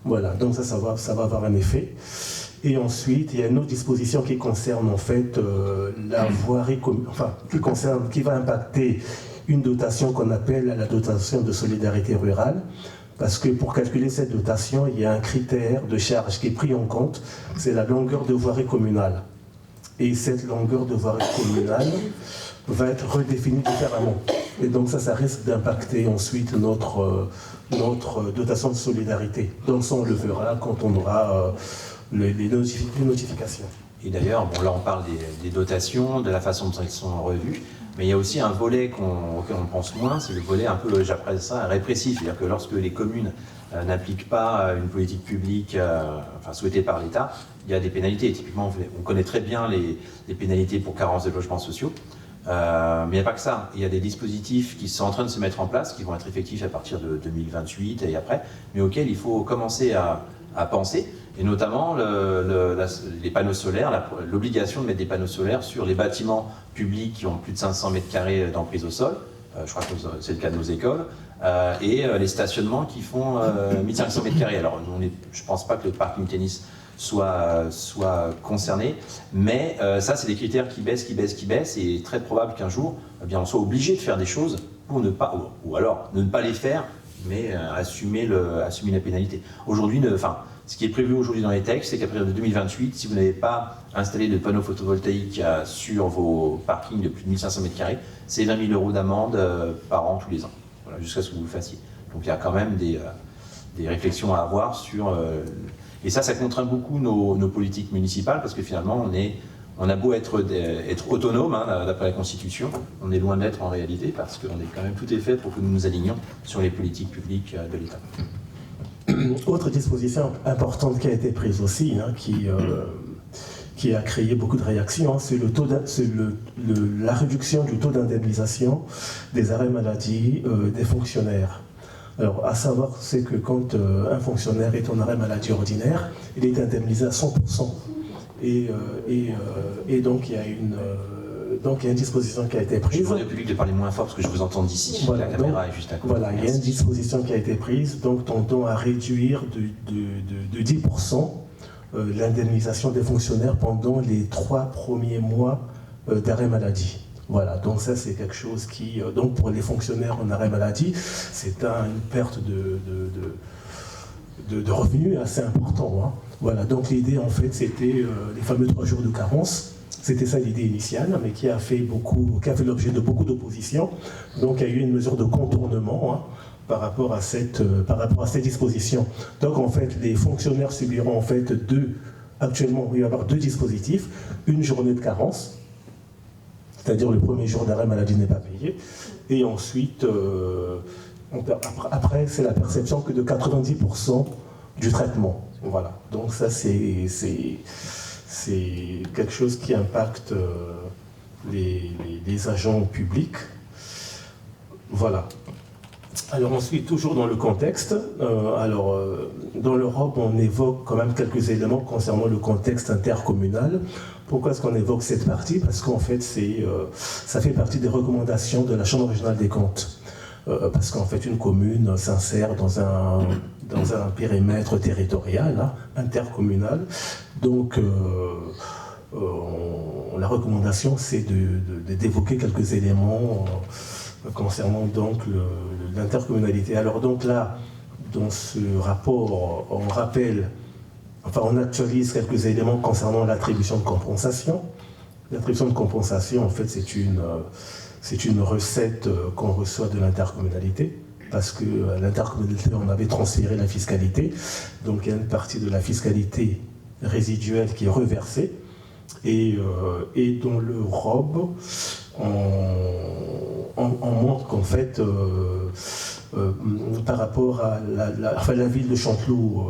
D: Voilà, donc ça va avoir un effet. Et ensuite, il y a une autre disposition qui concerne en fait la voirie commune, enfin qui va impacter une dotation qu'on appelle la dotation de solidarité rurale, parce que pour calculer cette dotation, il y a un critère de charge qui est pris en compte, c'est la longueur de voirie communale. Et cette longueur de voirie communale va être redéfinie différemment. Et donc ça risque d'impacter ensuite notre dotation de solidarité. Donc ça, on le verra quand on aura les notifications.
A: Et d'ailleurs, bon, là on parle des dotations, de la façon dont elles sont revues, mais il y a aussi un volet auquel on pense moins, c'est le volet un peu, j'appelle ça, répressif. C'est-à-dire que lorsque les communes n'appliquent pas une politique publique souhaitée par l'État, il y a des pénalités. Typiquement, on connaît très bien les pénalités pour carence de logements sociaux, mais il n'y a pas que ça. Il y a des dispositifs qui sont en train de se mettre en place, qui vont être effectifs à partir de 2028 et après, mais auxquels il faut commencer à penser. Et notamment les panneaux solaires, l'obligation de mettre des panneaux solaires sur les bâtiments publics qui ont plus de 500 mètres carrés d'emprise au sol, je crois que c'est le cas de nos écoles, et les stationnements qui font 1500 mètres carrés. Alors je ne pense pas que le parking tennis soit concerné, mais ça c'est des critères qui baissent, et il est très probable qu'un jour on soit obligé de faire des choses pour ne pas, ou alors ne pas les faire, mais assumer la pénalité. Aujourd'hui, ce qui est prévu aujourd'hui dans les textes, c'est qu'à partir de 2028, si vous n'avez pas installé de panneaux photovoltaïques sur vos parkings de plus de 1500 m², c'est 20 000 € d'amende par an tous les ans, voilà, jusqu'à ce que vous le fassiez. Donc il y a quand même des réflexions à avoir sur... et ça contraint beaucoup nos politiques municipales, parce que finalement, on a beau être autonome, d'après la Constitution, on est loin d'être en réalité, parce qu'on est quand même tout est fait pour que nous nous alignions sur les politiques publiques de l'État.
D: Autre disposition importante qui a été prise aussi, qui a créé beaucoup de réactions, c'est la réduction du taux d'indemnisation des arrêts maladie des fonctionnaires. Alors, à savoir, c'est que quand un fonctionnaire est en arrêt maladie ordinaire, il est indemnisé à 100%. Et donc, il y a une disposition qui a été prise.
A: Je demande au public de parler moins fort parce que je vous entends d'ici.
D: Voilà,
A: la caméra est juste à côté.
D: Voilà, il y a une disposition qui a été prise, donc tendant à réduire de 10% l'indemnisation des fonctionnaires pendant les 3 premiers mois d'arrêt maladie. Voilà, donc ça c'est quelque chose qui, donc pour les fonctionnaires en arrêt maladie, c'est une perte de revenus assez important. Hein. Voilà, donc l'idée en fait c'était les fameux 3 jours de carence. C'était ça l'idée initiale, mais qui a fait l'objet de beaucoup d'oppositions. Donc il y a eu une mesure de contournement, hein, par rapport à cette disposition. Donc en fait, les fonctionnaires subiront en fait actuellement il va y avoir 2 dispositifs, une journée de carence, c'est-à-dire le premier jour d'arrêt maladie n'est pas payé, et ensuite, après c'est la perception que de 90% du traitement. Voilà, donc ça c'est quelque chose qui impacte les agents publics. Voilà. Alors ensuite, toujours dans le contexte, dans l'Europe, on évoque quand même quelques éléments concernant le contexte intercommunal. Pourquoi est-ce qu'on évoque cette partie? Parce qu'en fait, ça fait partie des recommandations de la Chambre régionale des comptes. Parce qu'en fait, une commune s'insère dans un périmètre territorial, hein, intercommunal. Donc, la recommandation, c'est d'évoquer quelques éléments concernant donc l'intercommunalité. Alors donc là, dans ce rapport, on actualise quelques éléments concernant l'attribution de compensation. L'attribution de compensation, en fait, c'est une recette qu'on reçoit de l'intercommunalité, parce que l'intercommunalité, on avait transféré la fiscalité, donc il y a une partie de la fiscalité résiduelle qui est reversée, et dans le ROB, on montre qu'en fait, par rapport à la ville de Chanteloup,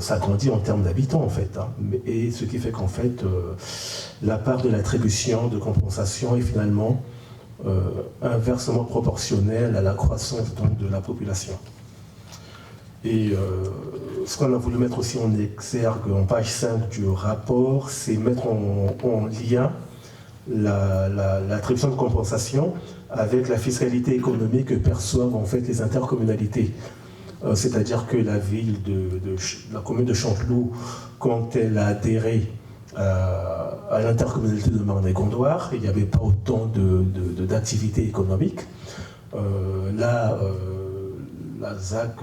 D: ça grandit en termes d'habitants en fait, hein, et ce qui fait qu'en fait, la part de l'attribution de compensation est finalement inversement proportionnelle à la croissance donc, de la population. Et ce qu'on a voulu mettre aussi en exergue en page 5 du rapport, c'est mettre en lien l'attribution de compensation avec la fiscalité économique que perçoivent en fait les intercommunalités. C'est-à-dire que la ville la commune de Chanteloup, quand elle a adhéré à l'intercommunalité de Marne-et-Gondoire, il n'y avait pas autant d'activités économiques. La ZAC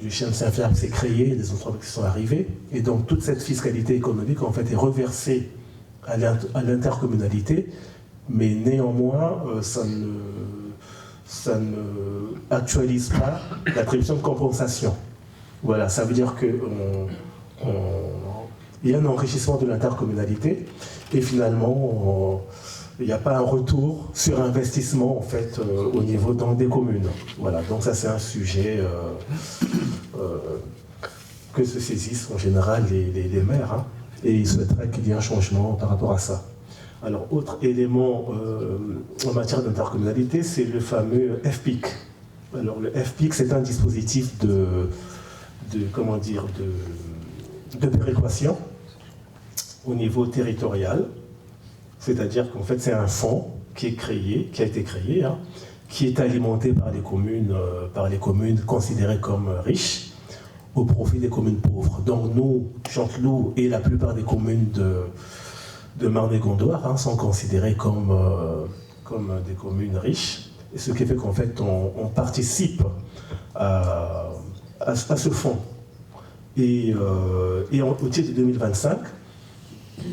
D: du chien de Saint-Pierre s'est créée, des entreprises qui sont arrivées, et donc toute cette fiscalité économique en fait est reversée à l'intercommunalité, mais néanmoins ça ne actualise pas l'attribution de compensation. Voilà, ça veut dire qu'il y a un enrichissement de l'intercommunalité et finalement il n'y a pas un retour sur investissement en fait au niveau des communes. Voilà, donc ça c'est un sujet que se saisissent en général les maires, hein, et ils souhaiteraient qu'il y ait un changement par rapport à ça. Alors, autre élément en matière d'intercommunalité, c'est le fameux FPIC. Alors, le FPIC, c'est un dispositif de péréquation au niveau territorial. C'est-à-dire qu'en fait, c'est un fonds qui a été créé, hein, qui est alimenté par les communes considérées comme riches, au profit des communes pauvres. Donc, nous, Chanteloup et la plupart des communes de Marne-et-Gondoire, hein, sont considérées comme des communes riches, et ce qui fait qu'en fait on participe à ce fonds. Et au titre de 2025,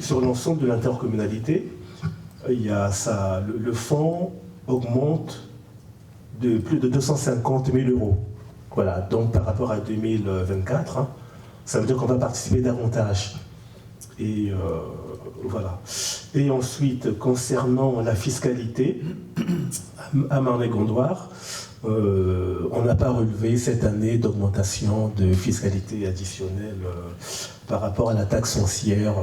D: sur l'ensemble de l'intercommunalité, le fonds augmente de plus de 250 000 €. Voilà, donc par rapport à 2024, hein, ça veut dire qu'on va participer davantage. Et voilà. Et ensuite, concernant la fiscalité, à Marne-et-Gondoire, on n'a pas relevé cette année d'augmentation de fiscalité additionnelle par rapport à la taxe foncière,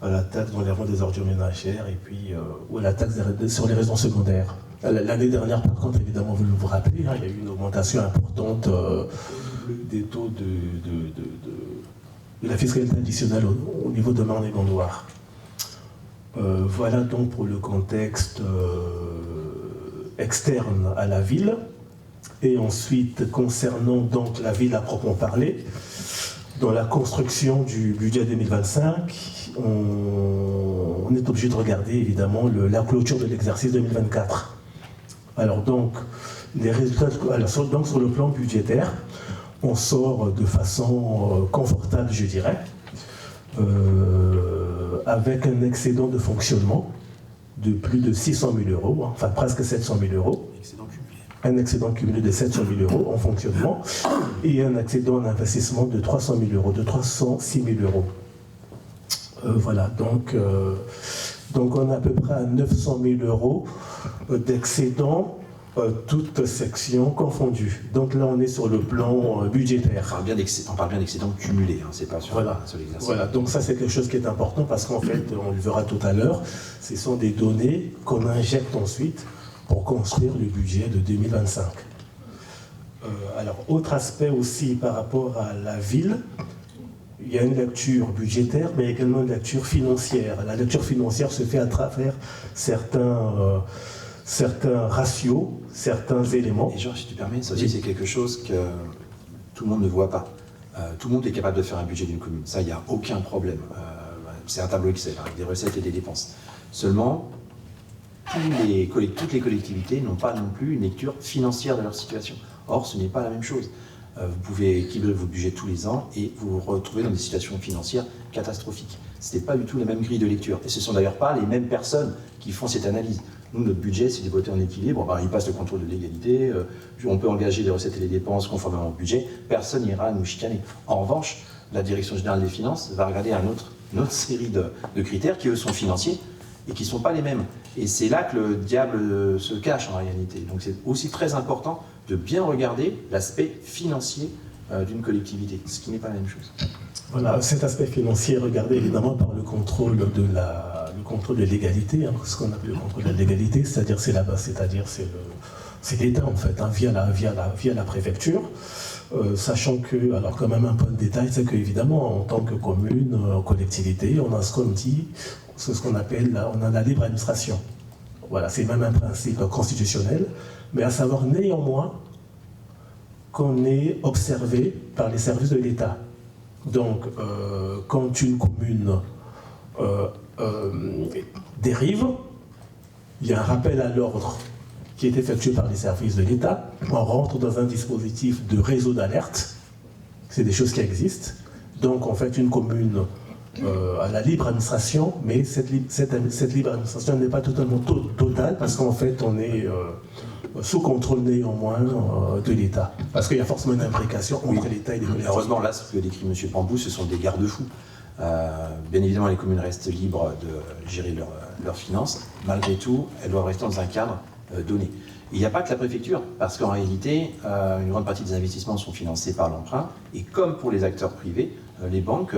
D: à la taxe d'enlèvement des ordures ménagères et puis ou à la taxe sur les résidences secondaires. L'année dernière, par contre, évidemment, vous vous rappelez, hein, il y a eu une augmentation importante des taux de la fiscalité additionnelle au niveau de Marne-et-Gondoire. Voilà donc pour le contexte externe à la ville. Et ensuite, concernant donc la ville à proprement parler, dans la construction du budget 2025, on est obligé de regarder évidemment la clôture de l'exercice 2024. Alors donc, les résultats, donc sur le plan budgétaire, on sort de façon confortable, je dirais, avec un excédent de fonctionnement de plus de 600 000 euros, enfin presque 700 000 euros. Un excédent cumulé de 700 000 euros en fonctionnement et un excédent d'investissement de 300 000 euros, de 306 000 euros. Voilà, donc on est à peu près à 900 000 euros d'excédent, toutes sections confondues. Donc là, on est sur le plan budgétaire.
A: On parle bien d'excédent cumulé, hein, c'est pas sur l'exercice.
D: Voilà, donc ça c'est quelque chose qui est important parce qu'en fait, on le verra tout à l'heure, ce sont des données qu'on injecte ensuite pour construire le budget de 2025. Alors, autre aspect aussi par rapport à la ville, il y a une lecture budgétaire, mais également une lecture financière. La lecture financière se fait à travers certains ratios, certains éléments.
A: Et Georges, si tu permets, ça aussi c'est quelque chose que tout le monde ne voit pas. Tout le monde est capable de faire un budget d'une commune, ça il n'y a aucun problème. C'est un tableau Excel avec des recettes et des dépenses. Seulement, toutes les collectivités n'ont pas non plus une lecture financière de leur situation. Or, ce n'est pas la même chose. Vous pouvez équilibrer vos budgets tous les ans et vous vous retrouvez dans des situations financières catastrophiques. Ce n'est pas du tout la même grille de lecture. Et ce ne sont d'ailleurs pas les mêmes personnes qui font cette analyse. Nous, notre budget, c'est de voter en équilibre. Il passe le contrôle de légalité, on peut engager les recettes et les dépenses conformément au budget. Personne n'ira nous chicaner. En revanche, la Direction générale des finances va regarder une autre série de critères qui, eux, sont financiers et qui ne sont pas les mêmes. Et c'est là que le diable se cache en réalité. Donc c'est aussi très important de bien regarder l'aspect financier d'une collectivité, ce qui n'est pas la même chose.
D: Voilà, cet aspect financier est regardé évidemment par le contrôle de légalité, hein, ce qu'on appelle le contrôle de la légalité, c'est-à-dire c'est l'État en fait, hein, via la préfecture. Sachant que, alors quand même un peu de détail, c'est qu'évidemment en tant que commune, collectivité, on a ce qu'on appelle on a la libre administration. Voilà, c'est même un principe constitutionnel, mais à savoir néanmoins qu'on est observé par les services de l'État. Donc, quand une commune dérive, il y a un rappel à l'ordre qui est effectué par les services de l'État. On rentre dans un dispositif de réseau d'alerte. C'est des choses qui existent. Donc, en fait, une commune a la libre administration, mais cette libre administration n'est pas totalement totale parce qu'en fait, on est sous contrôle néanmoins de l'État. Parce qu'il y a forcément une imbrication entre l'État et les collectivités.
A: Heureusement, là, ce que décrit M. Pambou, ce sont des garde-fous. Bien évidemment, les communes restent libres de gérer leurs finances. Malgré tout, elles doivent rester dans un cadre donné. Il n'y a pas que la préfecture, parce qu'en réalité, une grande partie des investissements sont financés par l'emprunt, et comme pour les acteurs privés, les banques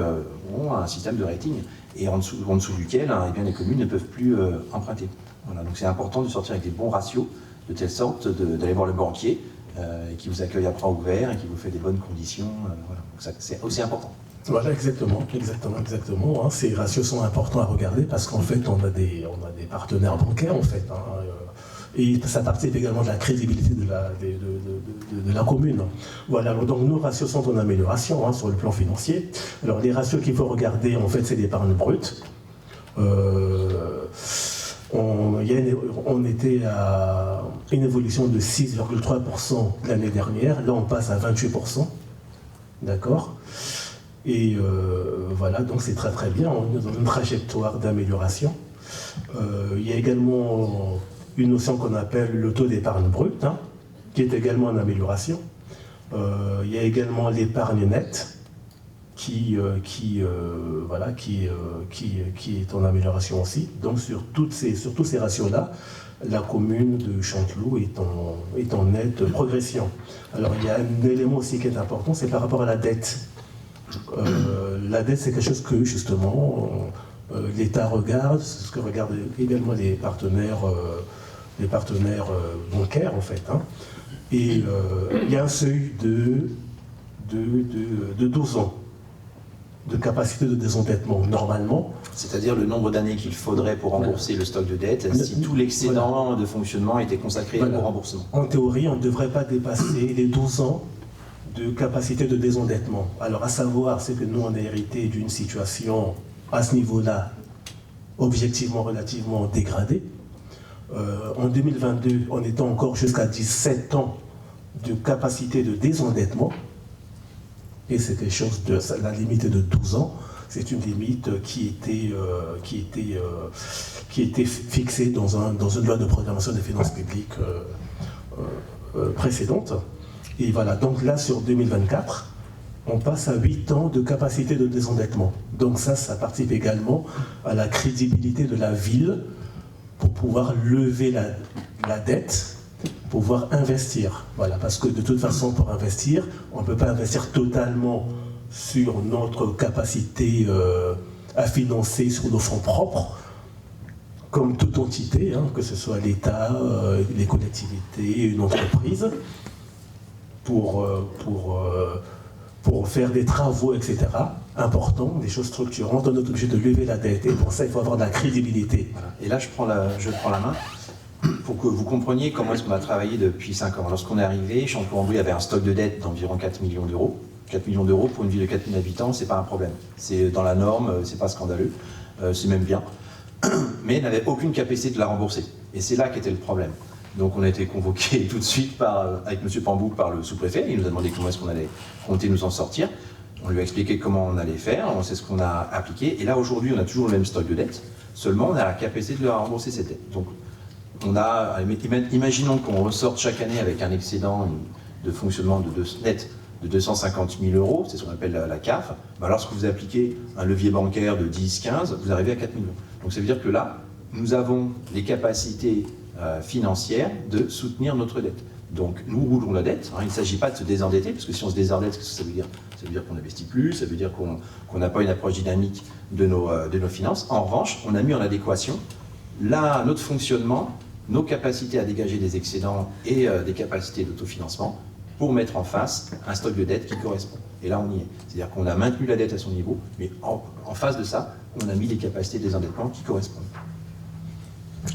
A: ont un système de rating, et en dessous duquel eh bien, les communes ne peuvent plus emprunter. Voilà, donc c'est important de sortir avec des bons ratios, de telle sorte d'aller voir le banquier, qui vous accueille à bras ouverts, et qui vous fait des bonnes conditions. Voilà. Donc c'est aussi important.
D: Voilà, exactement. Hein. Ces ratios sont importants à regarder parce qu'en fait, on a des partenaires bancaires, en fait. Hein, et ça participe également de la crédibilité de la commune. Voilà, donc nos ratios sont en amélioration hein, sur le plan financier. Alors, les ratios qu'il faut regarder, en fait, c'est l'épargne brute. On était à une évolution de 6,3% l'année dernière. Là, on passe à 28%. D'accord ? Et voilà, donc c'est très très bien, on est dans une trajectoire d'amélioration. Il y a également une notion qu'on appelle le taux d'épargne brute, hein, qui est également en amélioration. Il y a également l'épargne nette, qui est en amélioration aussi. Donc sur tous ces ratios-là, la commune de Chanteloup est en nette progression. Alors il y a un élément aussi qui est important, c'est par rapport à la dette. La dette, c'est quelque chose que, justement, l'État regarde, c'est ce que regardent également les partenaires bancaires, en fait. Hein. Et il y a un seuil de 12 ans de capacité de désendettement, normalement.
A: C'est-à-dire le nombre d'années qu'il faudrait pour rembourser le stock de dette, si tout l'excédent de fonctionnement était consacré au remboursement.
D: En théorie, on ne devrait pas dépasser les 12 ans de capacité de désendettement. Alors, à savoir, c'est que nous, on a hérité d'une situation à ce niveau-là, objectivement relativement dégradé. En 2022, on était encore jusqu'à 17 ans de capacité de désendettement, et c'est quelque chose de, la limite est de 12 ans, c'est une limite qui était fixée dans une loi de programmation des finances publiques précédente. Et voilà, donc là sur 2024, on passe à 8 ans de capacité de désendettement. Donc ça participe également à la crédibilité de la ville pour pouvoir lever la dette, pouvoir investir. Voilà, parce que de toute façon, pour investir, on ne peut pas investir totalement sur notre capacité à financer sur nos fonds propres, comme toute entité, hein, que ce soit l'État, les collectivités, une entreprise, pour faire des travaux, etc., importants, des choses structurantes. On est obligé de lever la dette. Et pour ça, il faut avoir de la crédibilité.
A: Voilà. Et là, je prends la main pour que vous compreniez comment est-ce qu'on a travaillé depuis 5 ans. Lorsqu'on est arrivé, Champlain-Ambry avait un stock de dette d'environ 4 millions d'euros. 4 millions d'euros pour une ville de 4 000 habitants, c'est pas un problème. C'est dans la norme, c'est pas scandaleux, c'est même bien. Mais n'avait aucune capacité de la rembourser. Et c'est là qu'était le problème. Donc on a été convoqué tout de suite avec M. Pambou par le sous-préfet. Il nous a demandé comment est-ce qu'on allait compter nous en sortir. On lui a expliqué comment on allait faire, on sait ce qu'on a appliqué. Et là aujourd'hui, on a toujours le même stock de dettes. Seulement, on a la capacité de leur rembourser cette dette. Donc imaginons qu'on ressorte chaque année avec un excédent de fonctionnement net de 250 000 euros, c'est ce qu'on appelle la CAF. Ben lorsque vous appliquez un levier bancaire de 10-15, vous arrivez à 4 millions. Donc ça veut dire que là, nous avons les capacités financières de soutenir notre dette. Donc nous roulons la dette, hein, il ne s'agit pas de se désendetter, parce que si on se désendette, qu'est-ce que ça veut dire? Ça veut dire qu'on n'investit plus, ça veut dire qu'on n'a pas une approche dynamique de nos finances. En revanche, on a mis en adéquation notre fonctionnement, nos capacités à dégager des excédents et des capacités d'autofinancement pour mettre en face un stock de dette qui correspond. Et là, on y est. C'est-à-dire qu'on a maintenu la dette à son niveau, mais en face de ça, on a mis des capacités de désendettement qui correspondent.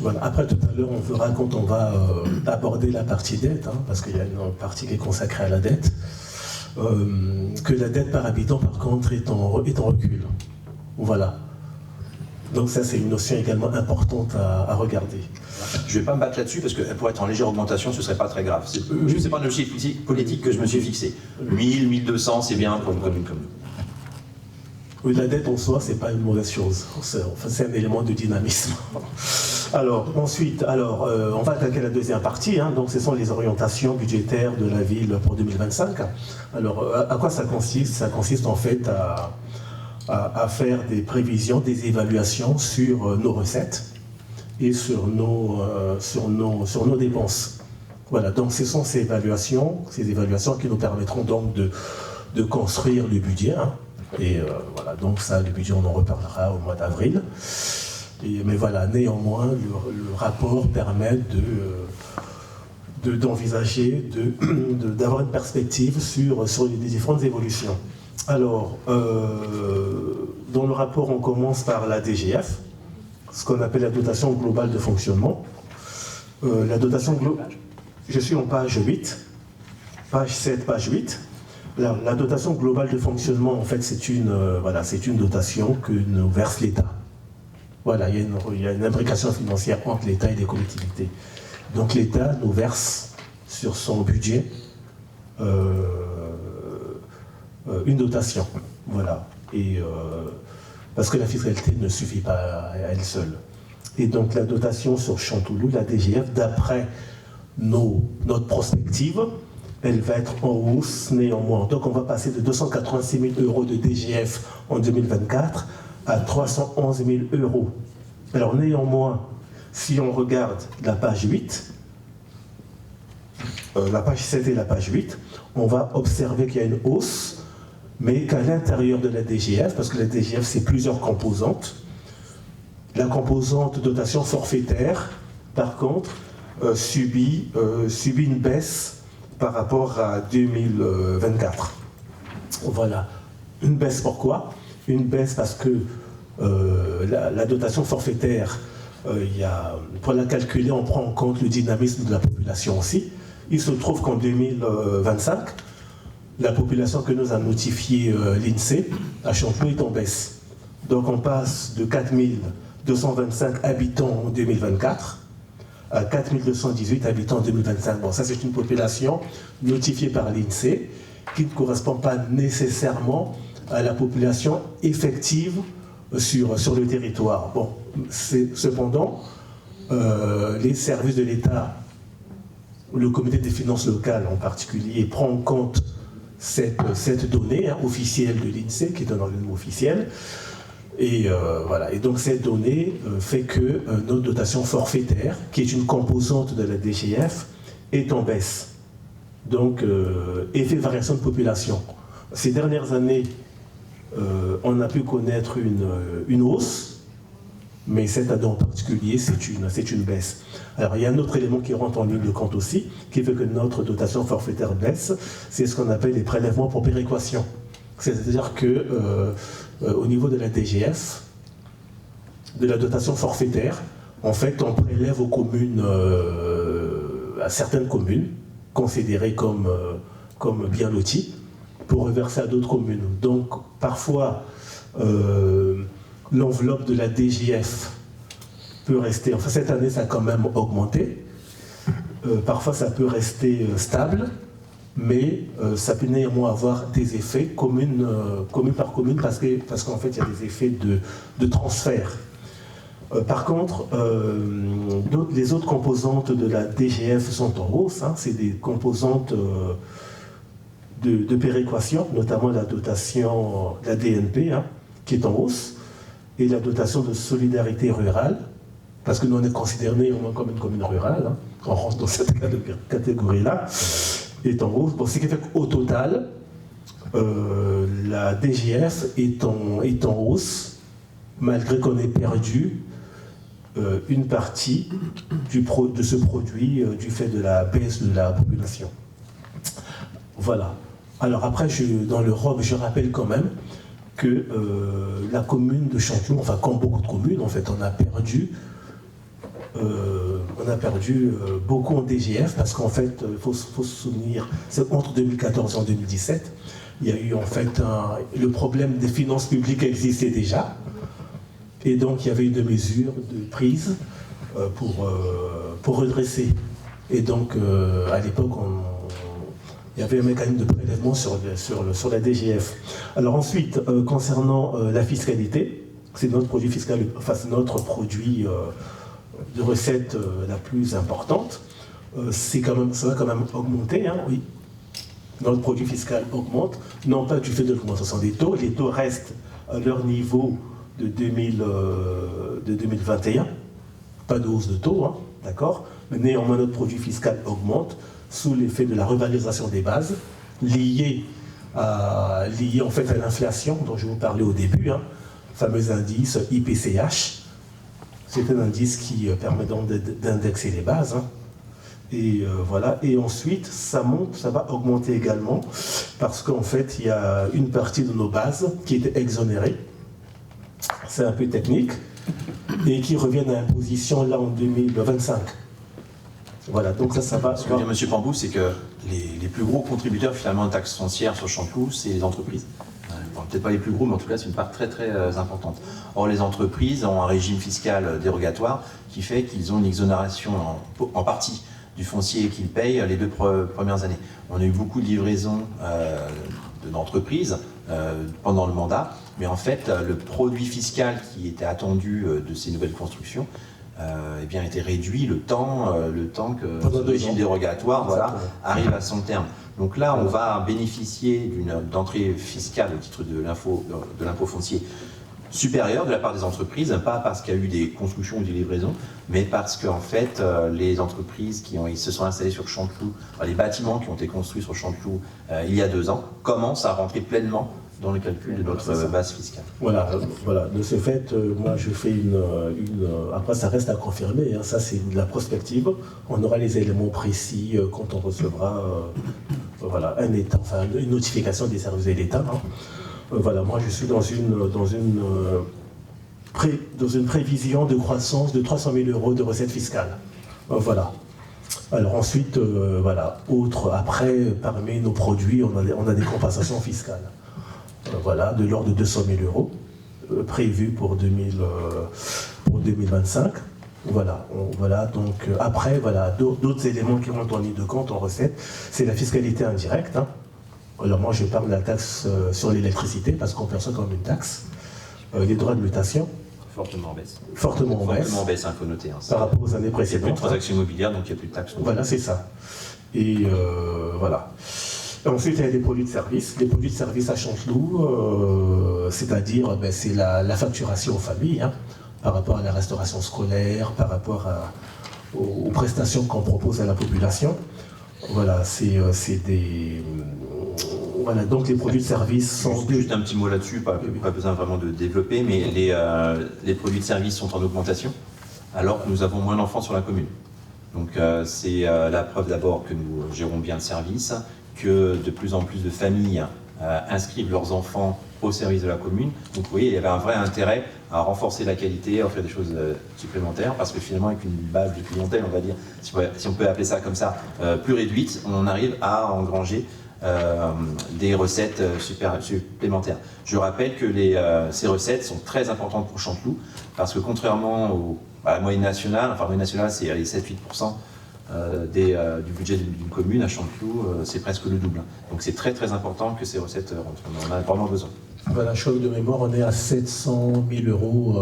D: Voilà. Après, tout à l'heure, on verra quand on va aborder la partie dette, hein, parce qu'il y a une partie qui est consacrée à la dette, que la dette par habitant, par contre, est en recul. Voilà. Donc ça, c'est une notion également importante à regarder.
A: Je ne vais pas me battre là-dessus parce que pour être en légère augmentation, ce ne serait pas très grave. Ce n'est pas un objectif politique que je me suis fixé. 1000, 1200, c'est bien pour une commune comme nous.
D: Oui, la dette en soi, ce n'est pas une mauvaise chose. C'est un élément de dynamisme. Alors, ensuite, on va attaquer la deuxième partie. Hein, donc, ce sont les orientations budgétaires de la ville pour 2025. Alors, à quoi ça consiste? Ça consiste en fait à faire des prévisions, des évaluations sur nos recettes et sur nos dépenses. Voilà, donc ce sont ces évaluations qui nous permettront donc de construire le budget. Hein. Et voilà, donc ça, le budget, on en reparlera au mois d'avril. Mais voilà, néanmoins, le rapport permet d'envisager, d'avoir une perspective sur les différentes évolutions. Alors, dans le rapport, on commence par la DGF, ce qu'on appelle la dotation globale de fonctionnement. La dotation globale, je suis en page 8, page 7, page 8. La dotation globale de fonctionnement, en fait, c'est une dotation que nous verse l'État. Voilà, il y a une imbrication financière entre l'État et les collectivités. Donc l'État nous verse sur son budget une dotation. Voilà. Et parce que la fiscalité ne suffit pas à elle seule. Et donc la dotation sur Chanteloup, la DGF, d'après notre prospective, elle va être en hausse néanmoins. Donc on va passer de 286 000 euros de DGF en 2024 à 311 000 euros. Alors néanmoins, si on regarde la page 8, la page 7 et la page 8, on va observer qu'il y a une hausse, mais qu'à l'intérieur de la DGF, parce que la DGF c'est plusieurs composantes, la composante dotation forfaitaire, par contre, subit une baisse par rapport à 2024. Voilà. Une baisse pourquoi? Une baisse parce que la dotation forfaitaire, pour la calculer, on prend en compte le dynamisme de la population aussi. Il se trouve qu'en 2025, la population que nous a notifiée l'INSEE à Chanteloup est en baisse. Donc on passe de 4225 habitants en 2024 à 4218 habitants en 2025. Bon, ça c'est une population notifiée par l'INSEE qui ne correspond pas nécessairement à la population effective sur le territoire. Bon, cependant, les services de l'État, le comité des finances locales en particulier, prend en compte cette donnée officielle de l'INSEE, qui est un organisme officiel. Et voilà. Et donc cette donnée fait que notre dotation forfaitaire, qui est une composante de la DGF, est en baisse. Donc, effet variation de population. Ces dernières années, on a pu connaître une hausse, mais cette année en particulier, c'est une baisse. Alors, il y a un autre élément qui rentre en ligne de compte aussi, qui fait que notre dotation forfaitaire baisse, c'est ce qu'on appelle les prélèvements pour péréquation. C'est-à-dire que au niveau de la DGF, de la dotation forfaitaire, en fait, on prélève aux communes, à certaines communes, considérées comme bien loties, pour reverser à d'autres communes. Donc, parfois, l'enveloppe de la DGF peut rester, enfin cette année ça a quand même augmenté, parfois ça peut rester stable, mais ça peut néanmoins avoir des effets commune par commune parce qu'en fait il y a des effets de transfert. Par contre, les autres composantes de la DGF sont en hausse, hein, c'est des composantes de péréquation, notamment la dotation, la DNP, hein, qui est en hausse, et la dotation de solidarité rurale, parce que nous on est considérés comme une commune rurale, hein, on rentre dans cette catégorie-là, est en hausse. Bon, ce qui fait qu'au total, la DGF est en hausse, malgré qu'on ait perdu une partie de ce produit du fait de la baisse de la population. Voilà. Alors après, dans le ROB, je rappelle quand même que la commune de Chanteloup, enfin comme beaucoup de communes, en fait, on a perdu beaucoup en DGF parce qu'en fait, il faut se souvenir, c'est entre 2014 et 2017, il y a eu en fait le problème des finances publiques existait déjà, et donc il y avait eu des mesures de prise pour redresser. Et donc à l'époque, il y avait un mécanisme de prélèvement sur la DGF. Alors ensuite, concernant la fiscalité, c'est notre produit fiscal, enfin c'est notre produit de recette la plus importante. Ça va quand même augmenter, hein, oui. Notre produit fiscal augmente, non pas du fait de l'augmentation des taux, les taux restent à leur niveau de 2021, pas de hausse de taux, hein, d'accord, mais néanmoins notre produit fiscal augmente sous l'effet de la revalorisation des bases, liée en fait à l'inflation dont je vous parlais au début, hein, fameux indice IPCH. C'est un indice qui permet donc d'indexer les bases. Hein. Et voilà. Et ensuite, ça monte, ça va augmenter également, parce qu'en fait, il y a une partie de nos bases qui était exonérée. C'est un peu technique, et qui reviennent à imposition là en 2025. Voilà, donc ça va.
A: Ce que veut dire M. Pambou, c'est que les plus gros contributeurs finalement de taxes foncières sur Chanteloup, c'est les entreprises. Bon, peut-être pas les plus gros, mais en tout cas, c'est une part très très importante. Or, les entreprises ont un régime fiscal dérogatoire qui fait qu'ils ont une exonération en partie du foncier qu'ils payent les 2 premières années. On a eu beaucoup de livraisons d'entreprises pendant le mandat, mais en fait, le produit fiscal qui était attendu de ces nouvelles constructions eh bien, a été réduit le temps que ce régime dérogatoire arrive à son terme. Donc là, on va bénéficier d'une entrée fiscale au titre de l'impôt foncier supérieure de la part des entreprises, pas parce qu'il y a eu des constructions ou des livraisons, mais parce qu'en fait, les entreprises ils se sont installées sur Chanteloup, les bâtiments qui ont été construits sur Chanteloup il y a 2 ans, commencent à rentrer pleinement dans le calcul de notre base fiscale.
D: Voilà. De ce fait, moi je fais après ça reste à confirmer, hein, ça c'est de la prospective, on aura les éléments précis quand on recevra une notification des services de l'État. Hein. Voilà, moi je suis dans une prévision de croissance de 300 000 € de recettes fiscales. Voilà. Alors ensuite, après, parmi nos produits, on a des compensations fiscales. Voilà, de l'ordre de 200 000 €. prévu pour 2025. Voilà, donc après, voilà, d'autres éléments qui rentrent en ligne de compte, en recette, c'est la fiscalité indirecte. Hein. Alors moi, je parle de la taxe sur l'électricité, parce qu'on perçoit comme une taxe. Les droits de mutation.
A: Fortement en baisse.
D: Fortement en baisse.
A: Fortement en baisse, il faut noter. Hein.
D: Par rapport aux années
A: Il n'y a
D: précédentes.
A: plus de transactions immobilières, donc il n'y a plus de taxes.
D: Voilà, c'est ça. Et voilà. Ensuite, il y a des produits de service. Les produits de service à Chanteloup, c'est-à-dire, c'est la facturation aux familles, hein, par rapport à la restauration scolaire, par rapport aux prestations qu'on propose à la population. Voilà, c'est des... Voilà, donc les produits de service sont...
A: Juste un petit mot là-dessus, pas besoin vraiment de développer, mais les produits de service sont en augmentation, alors que nous avons moins d'enfants sur la commune. Donc c'est la preuve d'abord que nous gérons bien le service, que de plus en plus de familles inscrivent leurs enfants au service de la commune. Donc vous voyez, il y avait un vrai intérêt à renforcer la qualité, à offrir des choses supplémentaires, parce que finalement avec une base de clientèle, on va dire, si on peut appeler ça comme ça, plus réduite, on arrive à engranger des recettes supplémentaires. Je rappelle que ces recettes sont très importantes pour Chanteloup, parce que contrairement à la moyenne nationale, enfin la moyenne nationale c'est les 7-8% du budget d'une commune, à Chanteloup c'est presque le double. Donc c'est très très important que ces recettes rentrent, on en a vraiment besoin.
D: Voilà, choc de mémoire, on est à 700 000 euros.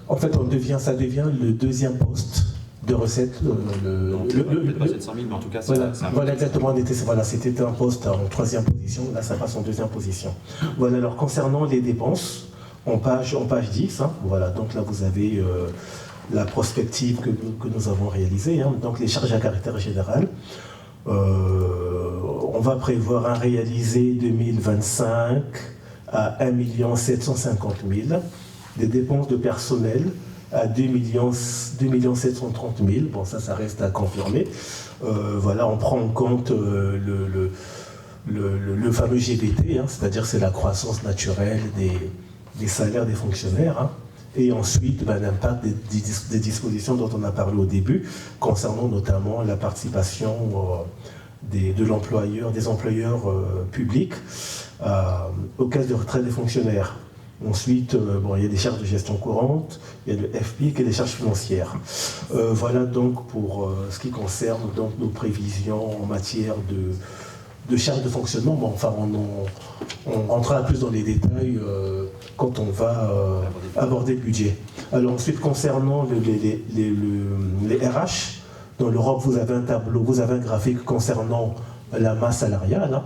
D: En fait, ça devient le deuxième poste de recettes.
A: Peut-être pas 700 000, mais en tout cas,
D: voilà exactement, c'était un poste en troisième position, là ça passe en deuxième position. Voilà, alors concernant les dépenses, en page 10, hein, voilà, donc là vous avez la prospective que nous avons réalisée, hein, donc les charges à caractère général. On va prévoir un réalisé 2025 à 1 750 000, des dépenses de personnel à 2 730 000. Bon, ça reste à confirmer. Voilà, on prend en compte le fameux GBT, hein, c'est-à-dire c'est la croissance naturelle des salaires des fonctionnaires. Hein. Et ensuite, l'impact des dispositions dont on a parlé au début, concernant notamment la participation des employeurs publics aux caisses de retraite des fonctionnaires. Ensuite, il y a des charges de gestion courante, il y a le FPIC et des charges financières. Voilà donc pour ce qui concerne donc, nos prévisions en matière de charges de fonctionnement. Bon, enfin, on rentrera plus dans les détails quand on va aborder le budget. Alors ensuite, concernant les RH, dans l'Europe, vous avez un tableau, vous avez un graphique concernant la masse salariale, hein,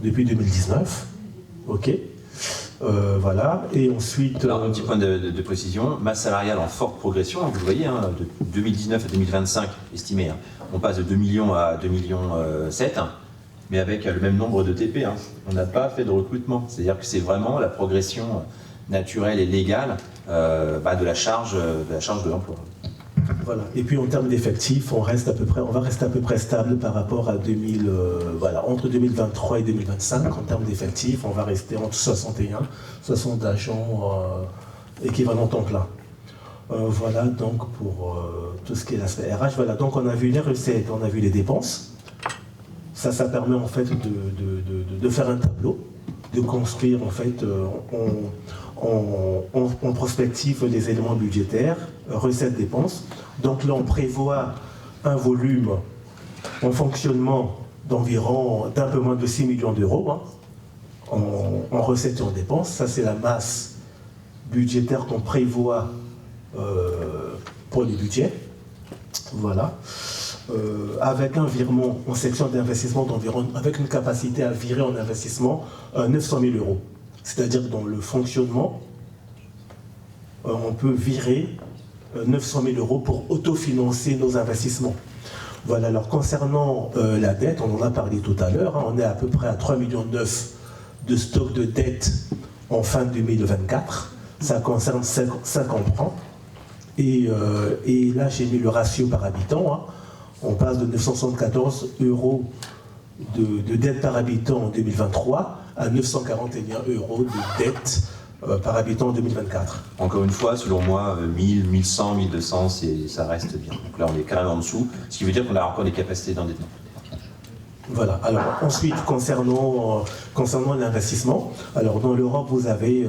D: depuis 2019. OK. Voilà, et ensuite...
A: Alors, un petit point de précision, masse salariale en forte progression, vous le voyez, hein, de 2019 à 2025, estimé, hein, on passe de 2 millions à 2,7 millions, mais avec le même nombre de TP. Hein. On n'a pas fait de recrutement, c'est-à-dire que c'est vraiment la progression naturelle et légale de la charge de l'emploi.
D: Voilà. Et puis en termes d'effectifs, on va rester à peu près stable par rapport à entre 2023 et 2025. En termes d'effectifs, on va rester entre 60 agents équivalent temps plein. Voilà donc pour tout ce qui est l'aspect RH. Voilà, donc on a vu les recettes, on a vu les dépenses. Ça permet en fait de faire un tableau, de construire en fait en prospective les éléments budgétaires, recettes, dépenses. Donc là, on prévoit un volume en fonctionnement d'un peu moins de 6 millions d'euros, hein, en recettes et en dépenses. Ça, c'est la masse budgétaire qu'on prévoit pour les budgets. Voilà. Avec un virement en section d'investissement avec une capacité à virer en investissement 900 000 euros. C'est-à-dire que dans le fonctionnement, on peut virer 900 000 euros pour autofinancer nos investissements. Voilà, alors concernant la dette, on en a parlé tout à l'heure, hein, on est à peu près à 3,9 millions de stock de dette en fin 2024. Ça concerne 5 emprunts. Et là, j'ai mis le ratio par habitant. Hein. On passe de 974 euros de dette par habitant en 2023 à 941 euros de dette par habitant en 2024.
A: Encore une fois, selon moi, 1000, 1100, 1200, ça reste bien. Donc là, on est quand même en dessous, ce qui veut dire qu'on a encore des capacités d'endettement.
D: Voilà, alors ensuite, concernant l'investissement, alors dans l'Europe, vous avez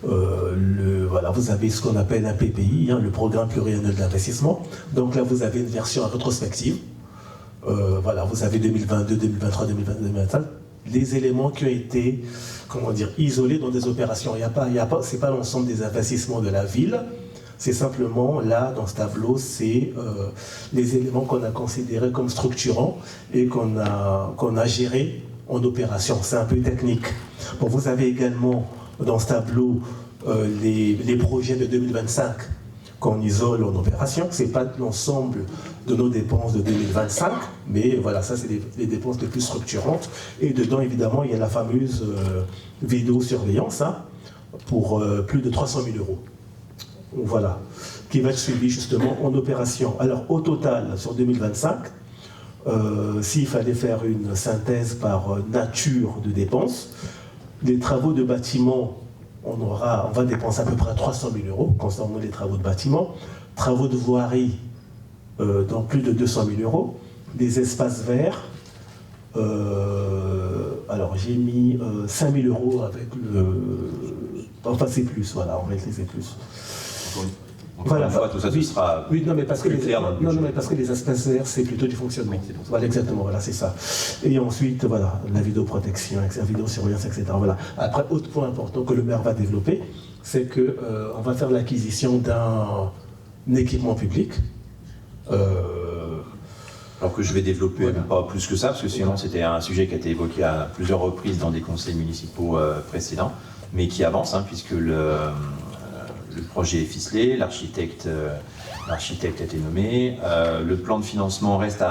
D: Voilà, vous avez ce qu'on appelle un PPI, le programme pluriannuel d'investissement. Donc là, vous avez une version rétrospective. Voilà, vous avez 2022, 2023, 2022, 2025. Les éléments qui ont été, comment dire, isolés dans des opérations. C'est pas l'ensemble des investissements de la ville. C'est simplement, là, dans ce tableau, c'est les éléments qu'on a considérés comme structurants et qu'on a gérés en opération. C'est un peu technique. Bon, vous avez également, dans ce tableau, les projets de 2025 qu'on isole en opération. Ce n'est pas l'ensemble de nos dépenses de 2025, mais voilà, ça, c'est les dépenses les plus structurantes. Et dedans, évidemment, il y a la fameuse vidéosurveillance pour plus de 300 000 €. Voilà, qui va être suivi justement en opération. Alors, au total, sur 2025, s'il fallait faire une synthèse par nature de dépenses, les travaux de bâtiment, on va dépenser à peu près 300 000 € concernant les travaux de bâtiment, travaux de voirie, dans plus de 200 000 €, des espaces verts, alors j'ai mis 5 000 € avec enfin c'est plus, voilà, en réalité c'est plus.
A: Voilà, une fois, tout ça, ce sera
D: oui, non, mais parce que
A: plus clair dans le budget.
D: non, mais parce que les espaces verts, c'est plutôt du fonctionnement.
A: Oui, c'est pour ça.
D: Voilà, exactement, voilà, c'est ça. Et ensuite, voilà, la vidéoprotection, la vidéosurveillance, etc. Voilà. Après, autre point important que le maire va développer, c'est qu'on va faire l'acquisition d'un équipement public.
A: Alors que je vais développer,
D: Voilà.
A: pas plus que ça, parce que sinon c'était un sujet qui a été évoqué à plusieurs reprises dans des conseils municipaux précédents, mais qui avance, puisque le projet est ficelé, l'architecte a été nommé, le plan de financement reste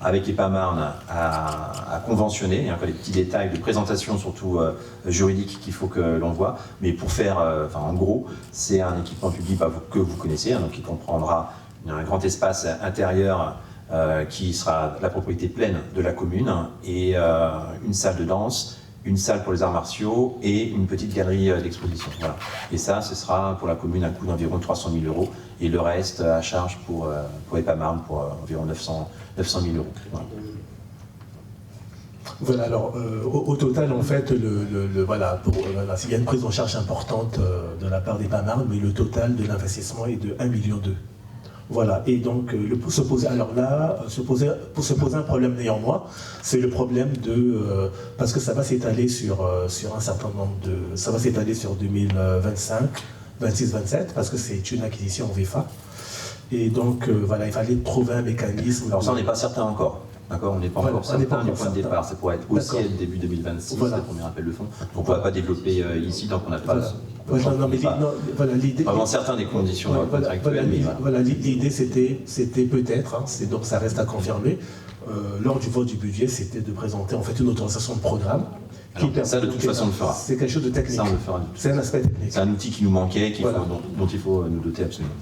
A: avec EPAMarne à conventionner. Il y a encore des petits détails de présentation, surtout juridiques, qu'il faut que l'on voit. Mais pour faire, en gros, c'est un équipement public que vous connaissez, donc qui comprendra un grand espace intérieur qui sera la propriété pleine de la commune, et une salle de danse, une salle pour les arts martiaux et une petite galerie d'exposition. Voilà. Et ça, ce sera pour la commune un coût d'environ 300 000 €, et le reste à charge pour EPAMarne pour environ 900 000 €. Voilà.
D: Voilà, alors au total, en fait, voilà, il y a une prise en charge importante de la part d'EPAMarne, mais le total de l'investissement est de 1,2 million. Voilà, et donc pour se poser un problème néanmoins, c'est le problème parce que ça va s'étaler sur un certain nombre ça va s'étaler sur 2025, 26, 27, parce que c'est une acquisition en VFA. Et donc voilà, il fallait trouver un mécanisme.
A: Alors ça, on n'est pas certain encore. D'accord, on n'est pas encore certain du point de départ. Ça pourrait être aussi début 2026, voilà. Le premier appel de fonds. Donc on ne va pas développer ici tant qu'on n'a pas.
D: L'idée.
A: Vraiment certain des conditions contractuelles.
D: L'idée c'était peut-être, donc ça reste à confirmer. Lors du vote du budget, c'était de présenter en fait une autorisation de programme.
A: Ça, de toute façon, on le fera.
D: C'est quelque chose de technique.
A: Ça, on le fera.
D: C'est un aspect technique.
A: C'est un outil qui nous manquait, dont il faut nous doter absolument.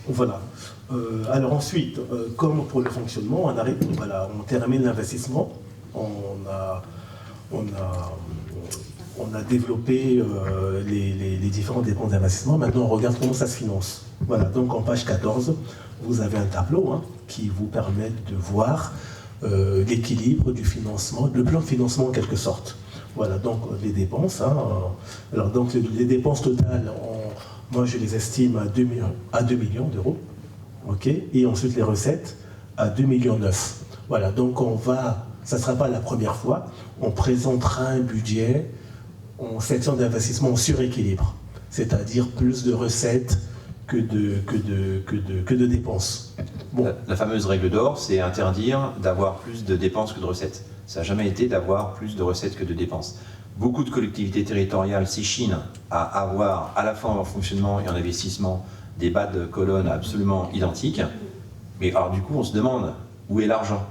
D: Voilà. Alors ensuite, comme pour le fonctionnement, on termine l'investissement. On a développé les différentes dépenses d'investissement. Maintenant, on regarde comment ça se finance. Voilà, donc en page 14, vous avez un tableau qui vous permet de voir l'équilibre du financement, le plan de financement en quelque sorte. Voilà, donc les dépenses. Alors donc les dépenses totales, moi je les estime à 2 millions d'euros. Okay, et ensuite les recettes à 2,9 millions. Voilà, donc ça ne sera pas la première fois, on présentera un budget en section d'investissement en suréquilibre, c'est-à-dire plus de recettes que de dépenses. Bon.
A: La fameuse règle d'or, c'est interdire d'avoir plus de dépenses que de recettes. Ça n'a jamais été d'avoir plus de recettes que de dépenses. Beaucoup de collectivités territoriales s'échinent à avoir à la fois en fonctionnement et en investissement des bas de colonne absolument identiques. Mais alors du coup, on se demande, où est l'argent ?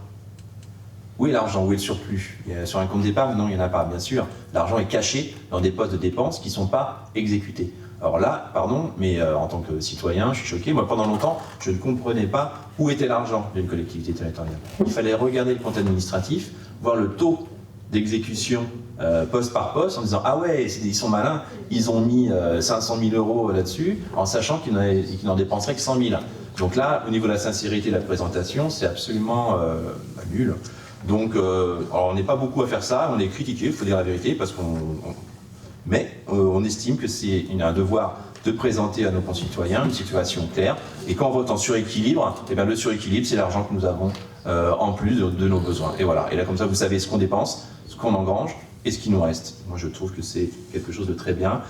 A: Où est l'argent ? Où est le surplus ? Sur un compte d'épargne, non, il n'y en a pas, bien sûr. L'argent est caché dans des postes de dépenses qui ne sont pas exécutés. Alors là, pardon, mais en tant que citoyen, je suis choqué. Moi, pendant longtemps, je ne comprenais pas où était l'argent d'une collectivité territoriale. Il fallait regarder le compte administratif, voir le taux d'exécution poste par poste, en disant « Ah ouais, ils sont malins, ils ont mis 500 000 € là-dessus, en sachant qu'ils n'en dépenseraient que 100 000. » Donc là, au niveau de la sincérité de la présentation, c'est absolument nul. Donc, alors on n'est pas beaucoup à faire ça, on est critiqué, il faut dire la vérité, parce qu'on Mais on estime que c'est un devoir de présenter à nos concitoyens une situation claire. Et quand on vote en suréquilibre, eh bien le suréquilibre, c'est l'argent que nous avons en plus de nos besoins. Et voilà. Et là, comme ça, vous savez ce qu'on dépense, ce qu'on engrange et ce qui nous reste. Moi, je trouve que c'est quelque chose de très bien.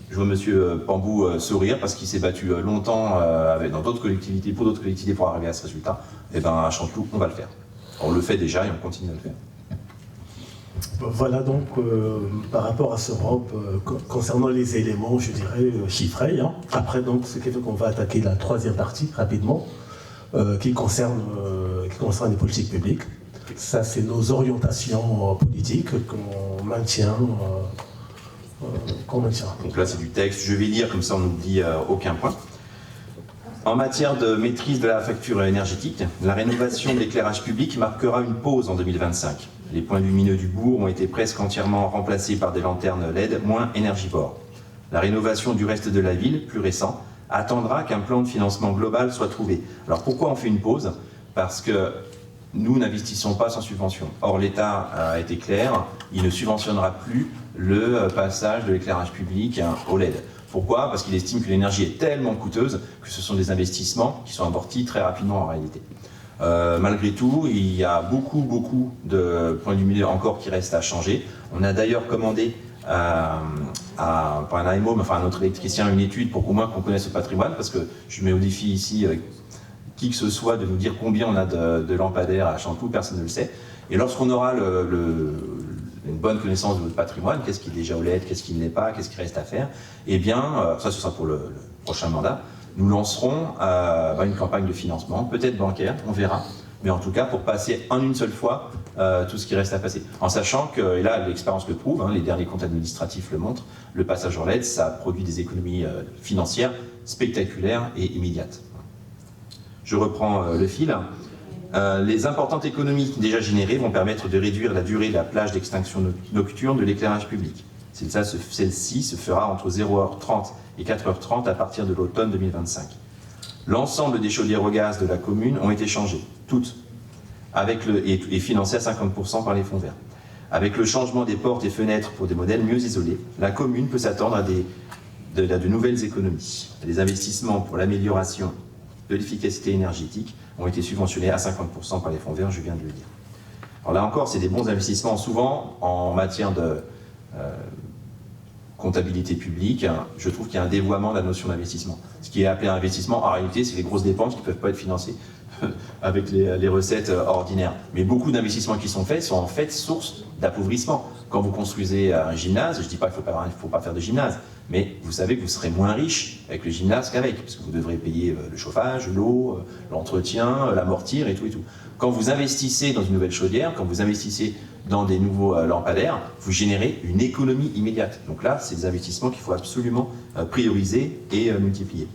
A: Je vois M. Pambou sourire parce qu'il s'est battu longtemps dans d'autres collectivités, pour d'autres collectivités pour arriver à ce résultat. Et bien, à Chanteloup, on va le faire. On le fait déjà et on continue à le faire.
D: Voilà donc par rapport à ce ROP concernant les éléments, je dirais, chiffrés. Hein. Après, donc, ce qui fait qu'on va attaquer la troisième partie rapidement, qui concerne les politiques publiques. Ça, c'est nos orientations politiques qu'on maintient.
A: Donc là, c'est du texte. Je vais lire, comme ça, on n'oublie aucun point. En matière de maîtrise de la facture énergétique, la rénovation de l'éclairage public marquera une pause en 2025. Les points lumineux du bourg ont été presque entièrement remplacés par des lanternes LED moins énergivores. La rénovation du reste de la ville, plus récent, attendra qu'un plan de financement global soit trouvé. Alors pourquoi on fait une pause? Parce que nous n'investissons pas sans subvention. Or, l'État a été clair, il ne subventionnera plus le passage de l'éclairage public au LED. Pourquoi? Parce qu'il estime que l'énergie est tellement coûteuse que ce sont des investissements qui sont amortis très rapidement en réalité. Malgré tout, il y a beaucoup de points du milieu encore qui restent à changer. On a d'ailleurs commandé par un AMO, enfin un autre électricien, une étude pour qu'au moins qu'on connaisse le patrimoine, parce que je mets au défi ici qui que ce soit de nous dire combien on a de lampadaires à Chanteloup, personne ne le sait. Et lorsqu'on aura une bonne connaissance de votre patrimoine, qu'est-ce qui est déjà au LED, qu'est-ce qui ne l'est pas, qu'est-ce qui reste à faire, eh bien, ça ce sera pour le prochain mandat, nous lancerons une campagne de financement, peut-être bancaire, on verra, mais en tout cas pour passer en une seule fois tout ce qui reste à passer. En sachant que, et là l'expérience le prouve, hein, les derniers comptes administratifs le montrent, le passage en LED, ça produit des économies financières spectaculaires et immédiates. Je reprends le fil. Les importantes économies déjà générées vont permettre de réduire la durée de la plage d'extinction nocturne de l'éclairage public. Celle-ci se fera entre 0h30 et 4h30 à partir de l'automne 2025. L'ensemble des chaudières au gaz de la commune ont été changées, toutes, et financées à 50% par les fonds verts. Avec le changement des portes et fenêtres pour des modèles mieux isolés, la commune peut s'attendre à de nouvelles économies. Les investissements pour l'amélioration de l'efficacité énergétique ont été subventionnés à 50% par les fonds verts, je viens de le dire. Alors là encore, c'est des bons investissements, souvent en matière de comptabilité publique, je trouve qu'il y a un dévoiement de la notion d'investissement. Ce qui est appelé investissement, en réalité, c'est les grosses dépenses qui ne peuvent pas être financées avec les recettes ordinaires. Mais beaucoup d'investissements qui sont faits sont en fait source d'appauvrissement. Quand vous construisez un gymnase, je ne dis pas qu'il ne faut pas faire de gymnase, mais vous savez que vous serez moins riche avec le gymnase qu'avec, parce que vous devrez payer le chauffage, l'eau, l'entretien, l'amortir et tout et tout. Quand vous investissez dans une nouvelle chaudière, quand vous investissez dans des nouveaux lampadaires, vous générez une économie immédiate. Donc là, c'est des investissements qu'il faut absolument prioriser et multiplier.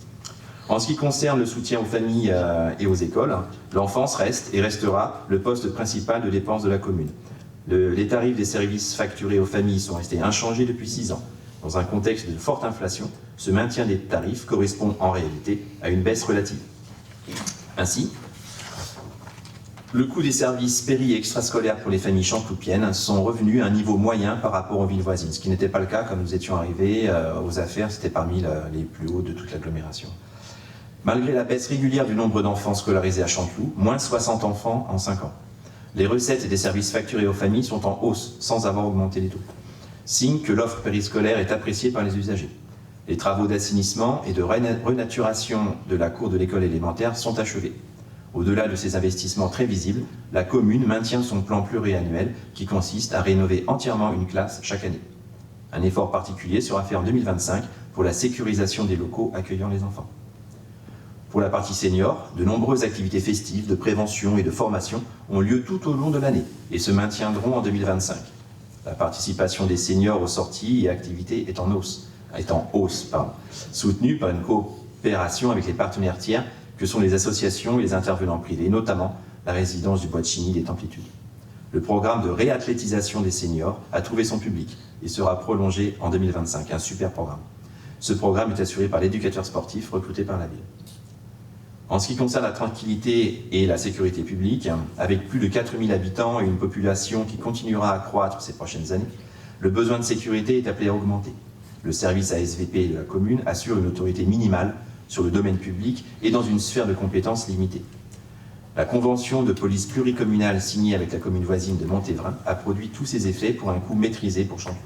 A: En ce qui concerne le soutien aux familles et aux écoles, l'enfance reste et restera le poste principal de dépense de la commune. Les tarifs des services facturés aux familles sont restés inchangés depuis 6 ans. Dans un contexte de forte inflation, ce maintien des tarifs correspond en réalité à une baisse relative. Ainsi, le coût des services péri- et extrascolaires pour les familles chanteloupiennes sont revenus à un niveau moyen par rapport aux villes voisines, ce qui n'était pas le cas quand nous étions arrivés aux affaires, c'était parmi les plus hauts de toute l'agglomération. Malgré la baisse régulière du nombre d'enfants scolarisés à Chanteloup, moins 60 enfants en 5 ans, les recettes des services facturés aux familles sont en hausse sans avoir augmenté les taux. Signe que l'offre périscolaire est appréciée par les usagers. Les travaux d'assainissement et de renaturation de la cour de l'école élémentaire sont achevés. Au-delà de ces investissements très visibles, la commune maintient son plan pluriannuel qui consiste à rénover entièrement une classe chaque année. Un effort particulier sera fait en 2025 pour la sécurisation des locaux accueillant les enfants. Pour la partie senior, de nombreuses activités festives, de prévention et de formation ont lieu tout au long de l'année et se maintiendront en 2025. La participation des seniors aux sorties et activités est en hausse, soutenue par une coopération avec les partenaires tiers que sont les associations et les intervenants privés, notamment la résidence du Bois de Chigny des Templitudes. Le programme de réathlétisation des seniors a trouvé son public et sera prolongé en 2025, un super programme. Ce programme est assuré par l'éducateur sportif recruté par la ville. En ce qui concerne la tranquillité et la sécurité publique, avec plus de 4000 habitants et une population qui continuera à croître ces prochaines années, le besoin de sécurité est appelé à augmenter. Le service ASVP de la commune assure une autorité minimale sur le domaine public et dans une sphère de compétences limitée. La convention de police pluricommunale signée avec la commune voisine de Montévrain a produit tous ses effets pour un coût maîtrisé pour Chanteloup.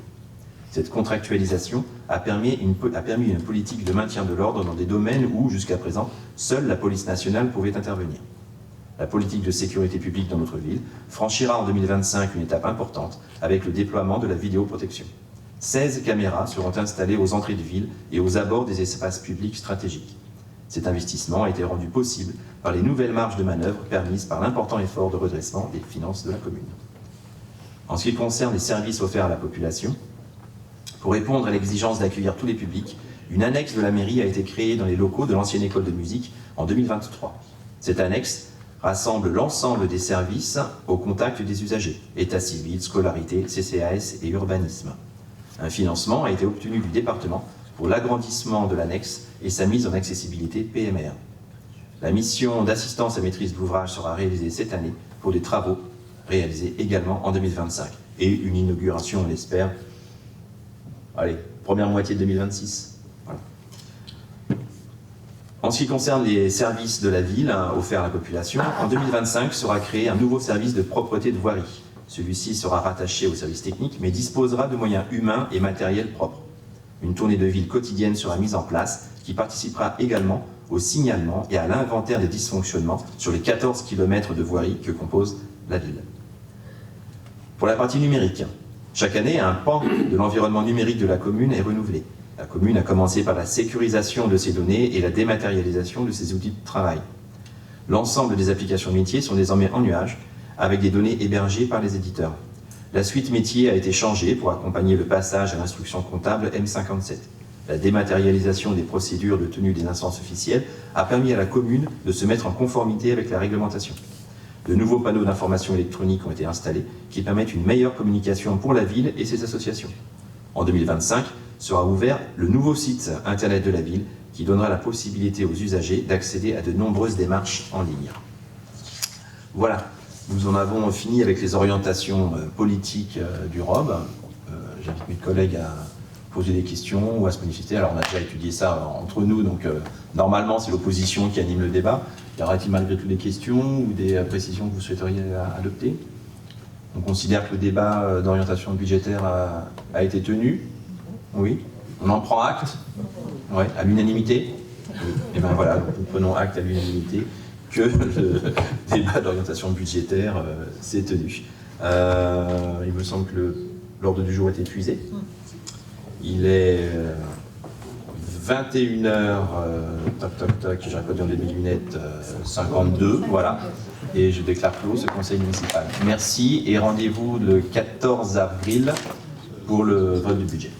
A: Cette contractualisation a permis une politique de maintien de l'ordre dans des domaines où, jusqu'à présent, seule la police nationale pouvait intervenir. La politique de sécurité publique dans notre ville franchira en 2025 une étape importante avec le déploiement de la vidéoprotection. 16 caméras seront installées aux entrées de ville et aux abords des espaces publics stratégiques. Cet investissement a été rendu possible par les nouvelles marges de manœuvre permises par l'important effort de redressement des finances de la commune. En ce qui concerne les services offerts à la population, pour répondre à l'exigence d'accueillir tous les publics, une annexe de la mairie a été créée dans les locaux de l'ancienne école de musique en 2023. Cette annexe rassemble l'ensemble des services au contact des usagers, état civil, scolarité, CCAS et urbanisme. Un financement a été obtenu du département pour l'agrandissement de l'annexe et sa mise en accessibilité PMR. La mission d'assistance à maîtrise d'ouvrage sera réalisée cette année pour des travaux réalisés également en 2025 et une inauguration, on l'espère, première moitié de 2026. Voilà. En ce qui concerne les services de la ville offerts à la population, en 2025 sera créé un nouveau service de propreté de voirie. Celui-ci sera rattaché au service technique, mais disposera de moyens humains et matériels propres. Une tournée de ville quotidienne sera mise en place, qui participera également au signalement et à l'inventaire des dysfonctionnements sur les 14 km de voirie que compose la ville. Pour la partie numérique, chaque année, un pan de l'environnement numérique de la commune est renouvelé. La commune a commencé par la sécurisation de ses données et la dématérialisation de ses outils de travail. L'ensemble des applications métiers sont désormais en nuage, avec des données hébergées par les éditeurs. La suite métier a été changée pour accompagner le passage à l'instruction comptable M57. La dématérialisation des procédures de tenue des instances officielles a permis à la commune de se mettre en conformité avec la réglementation. De nouveaux panneaux d'information électronique ont été installés qui permettent une meilleure communication pour la ville et ses associations. En 2025, sera ouvert le nouveau site internet de la ville qui donnera la possibilité aux usagers d'accéder à de nombreuses démarches en ligne. Voilà, nous en avons fini avec les orientations politiques du ROB. J'invite mes collègues à poser des questions ou à se manifester. Alors on a déjà étudié ça entre nous, donc normalement c'est l'opposition qui anime le débat. Y aura-t-il malgré tout des questions ou des précisions que vous souhaiteriez adopter? On considère que le débat d'orientation budgétaire a été tenu. Oui. On en prend acte. Oui. À l'unanimité. Oui. Et bien voilà, donc nous prenons acte à l'unanimité que le débat d'orientation budgétaire s'est tenu. Il me semble que l'ordre du jour est épuisé. Il est 21h, j'aurais pas dû mes lunettes, 52, voilà. Et je déclare clos ce conseil municipal. Merci et rendez-vous le 14 avril pour le vote du budget.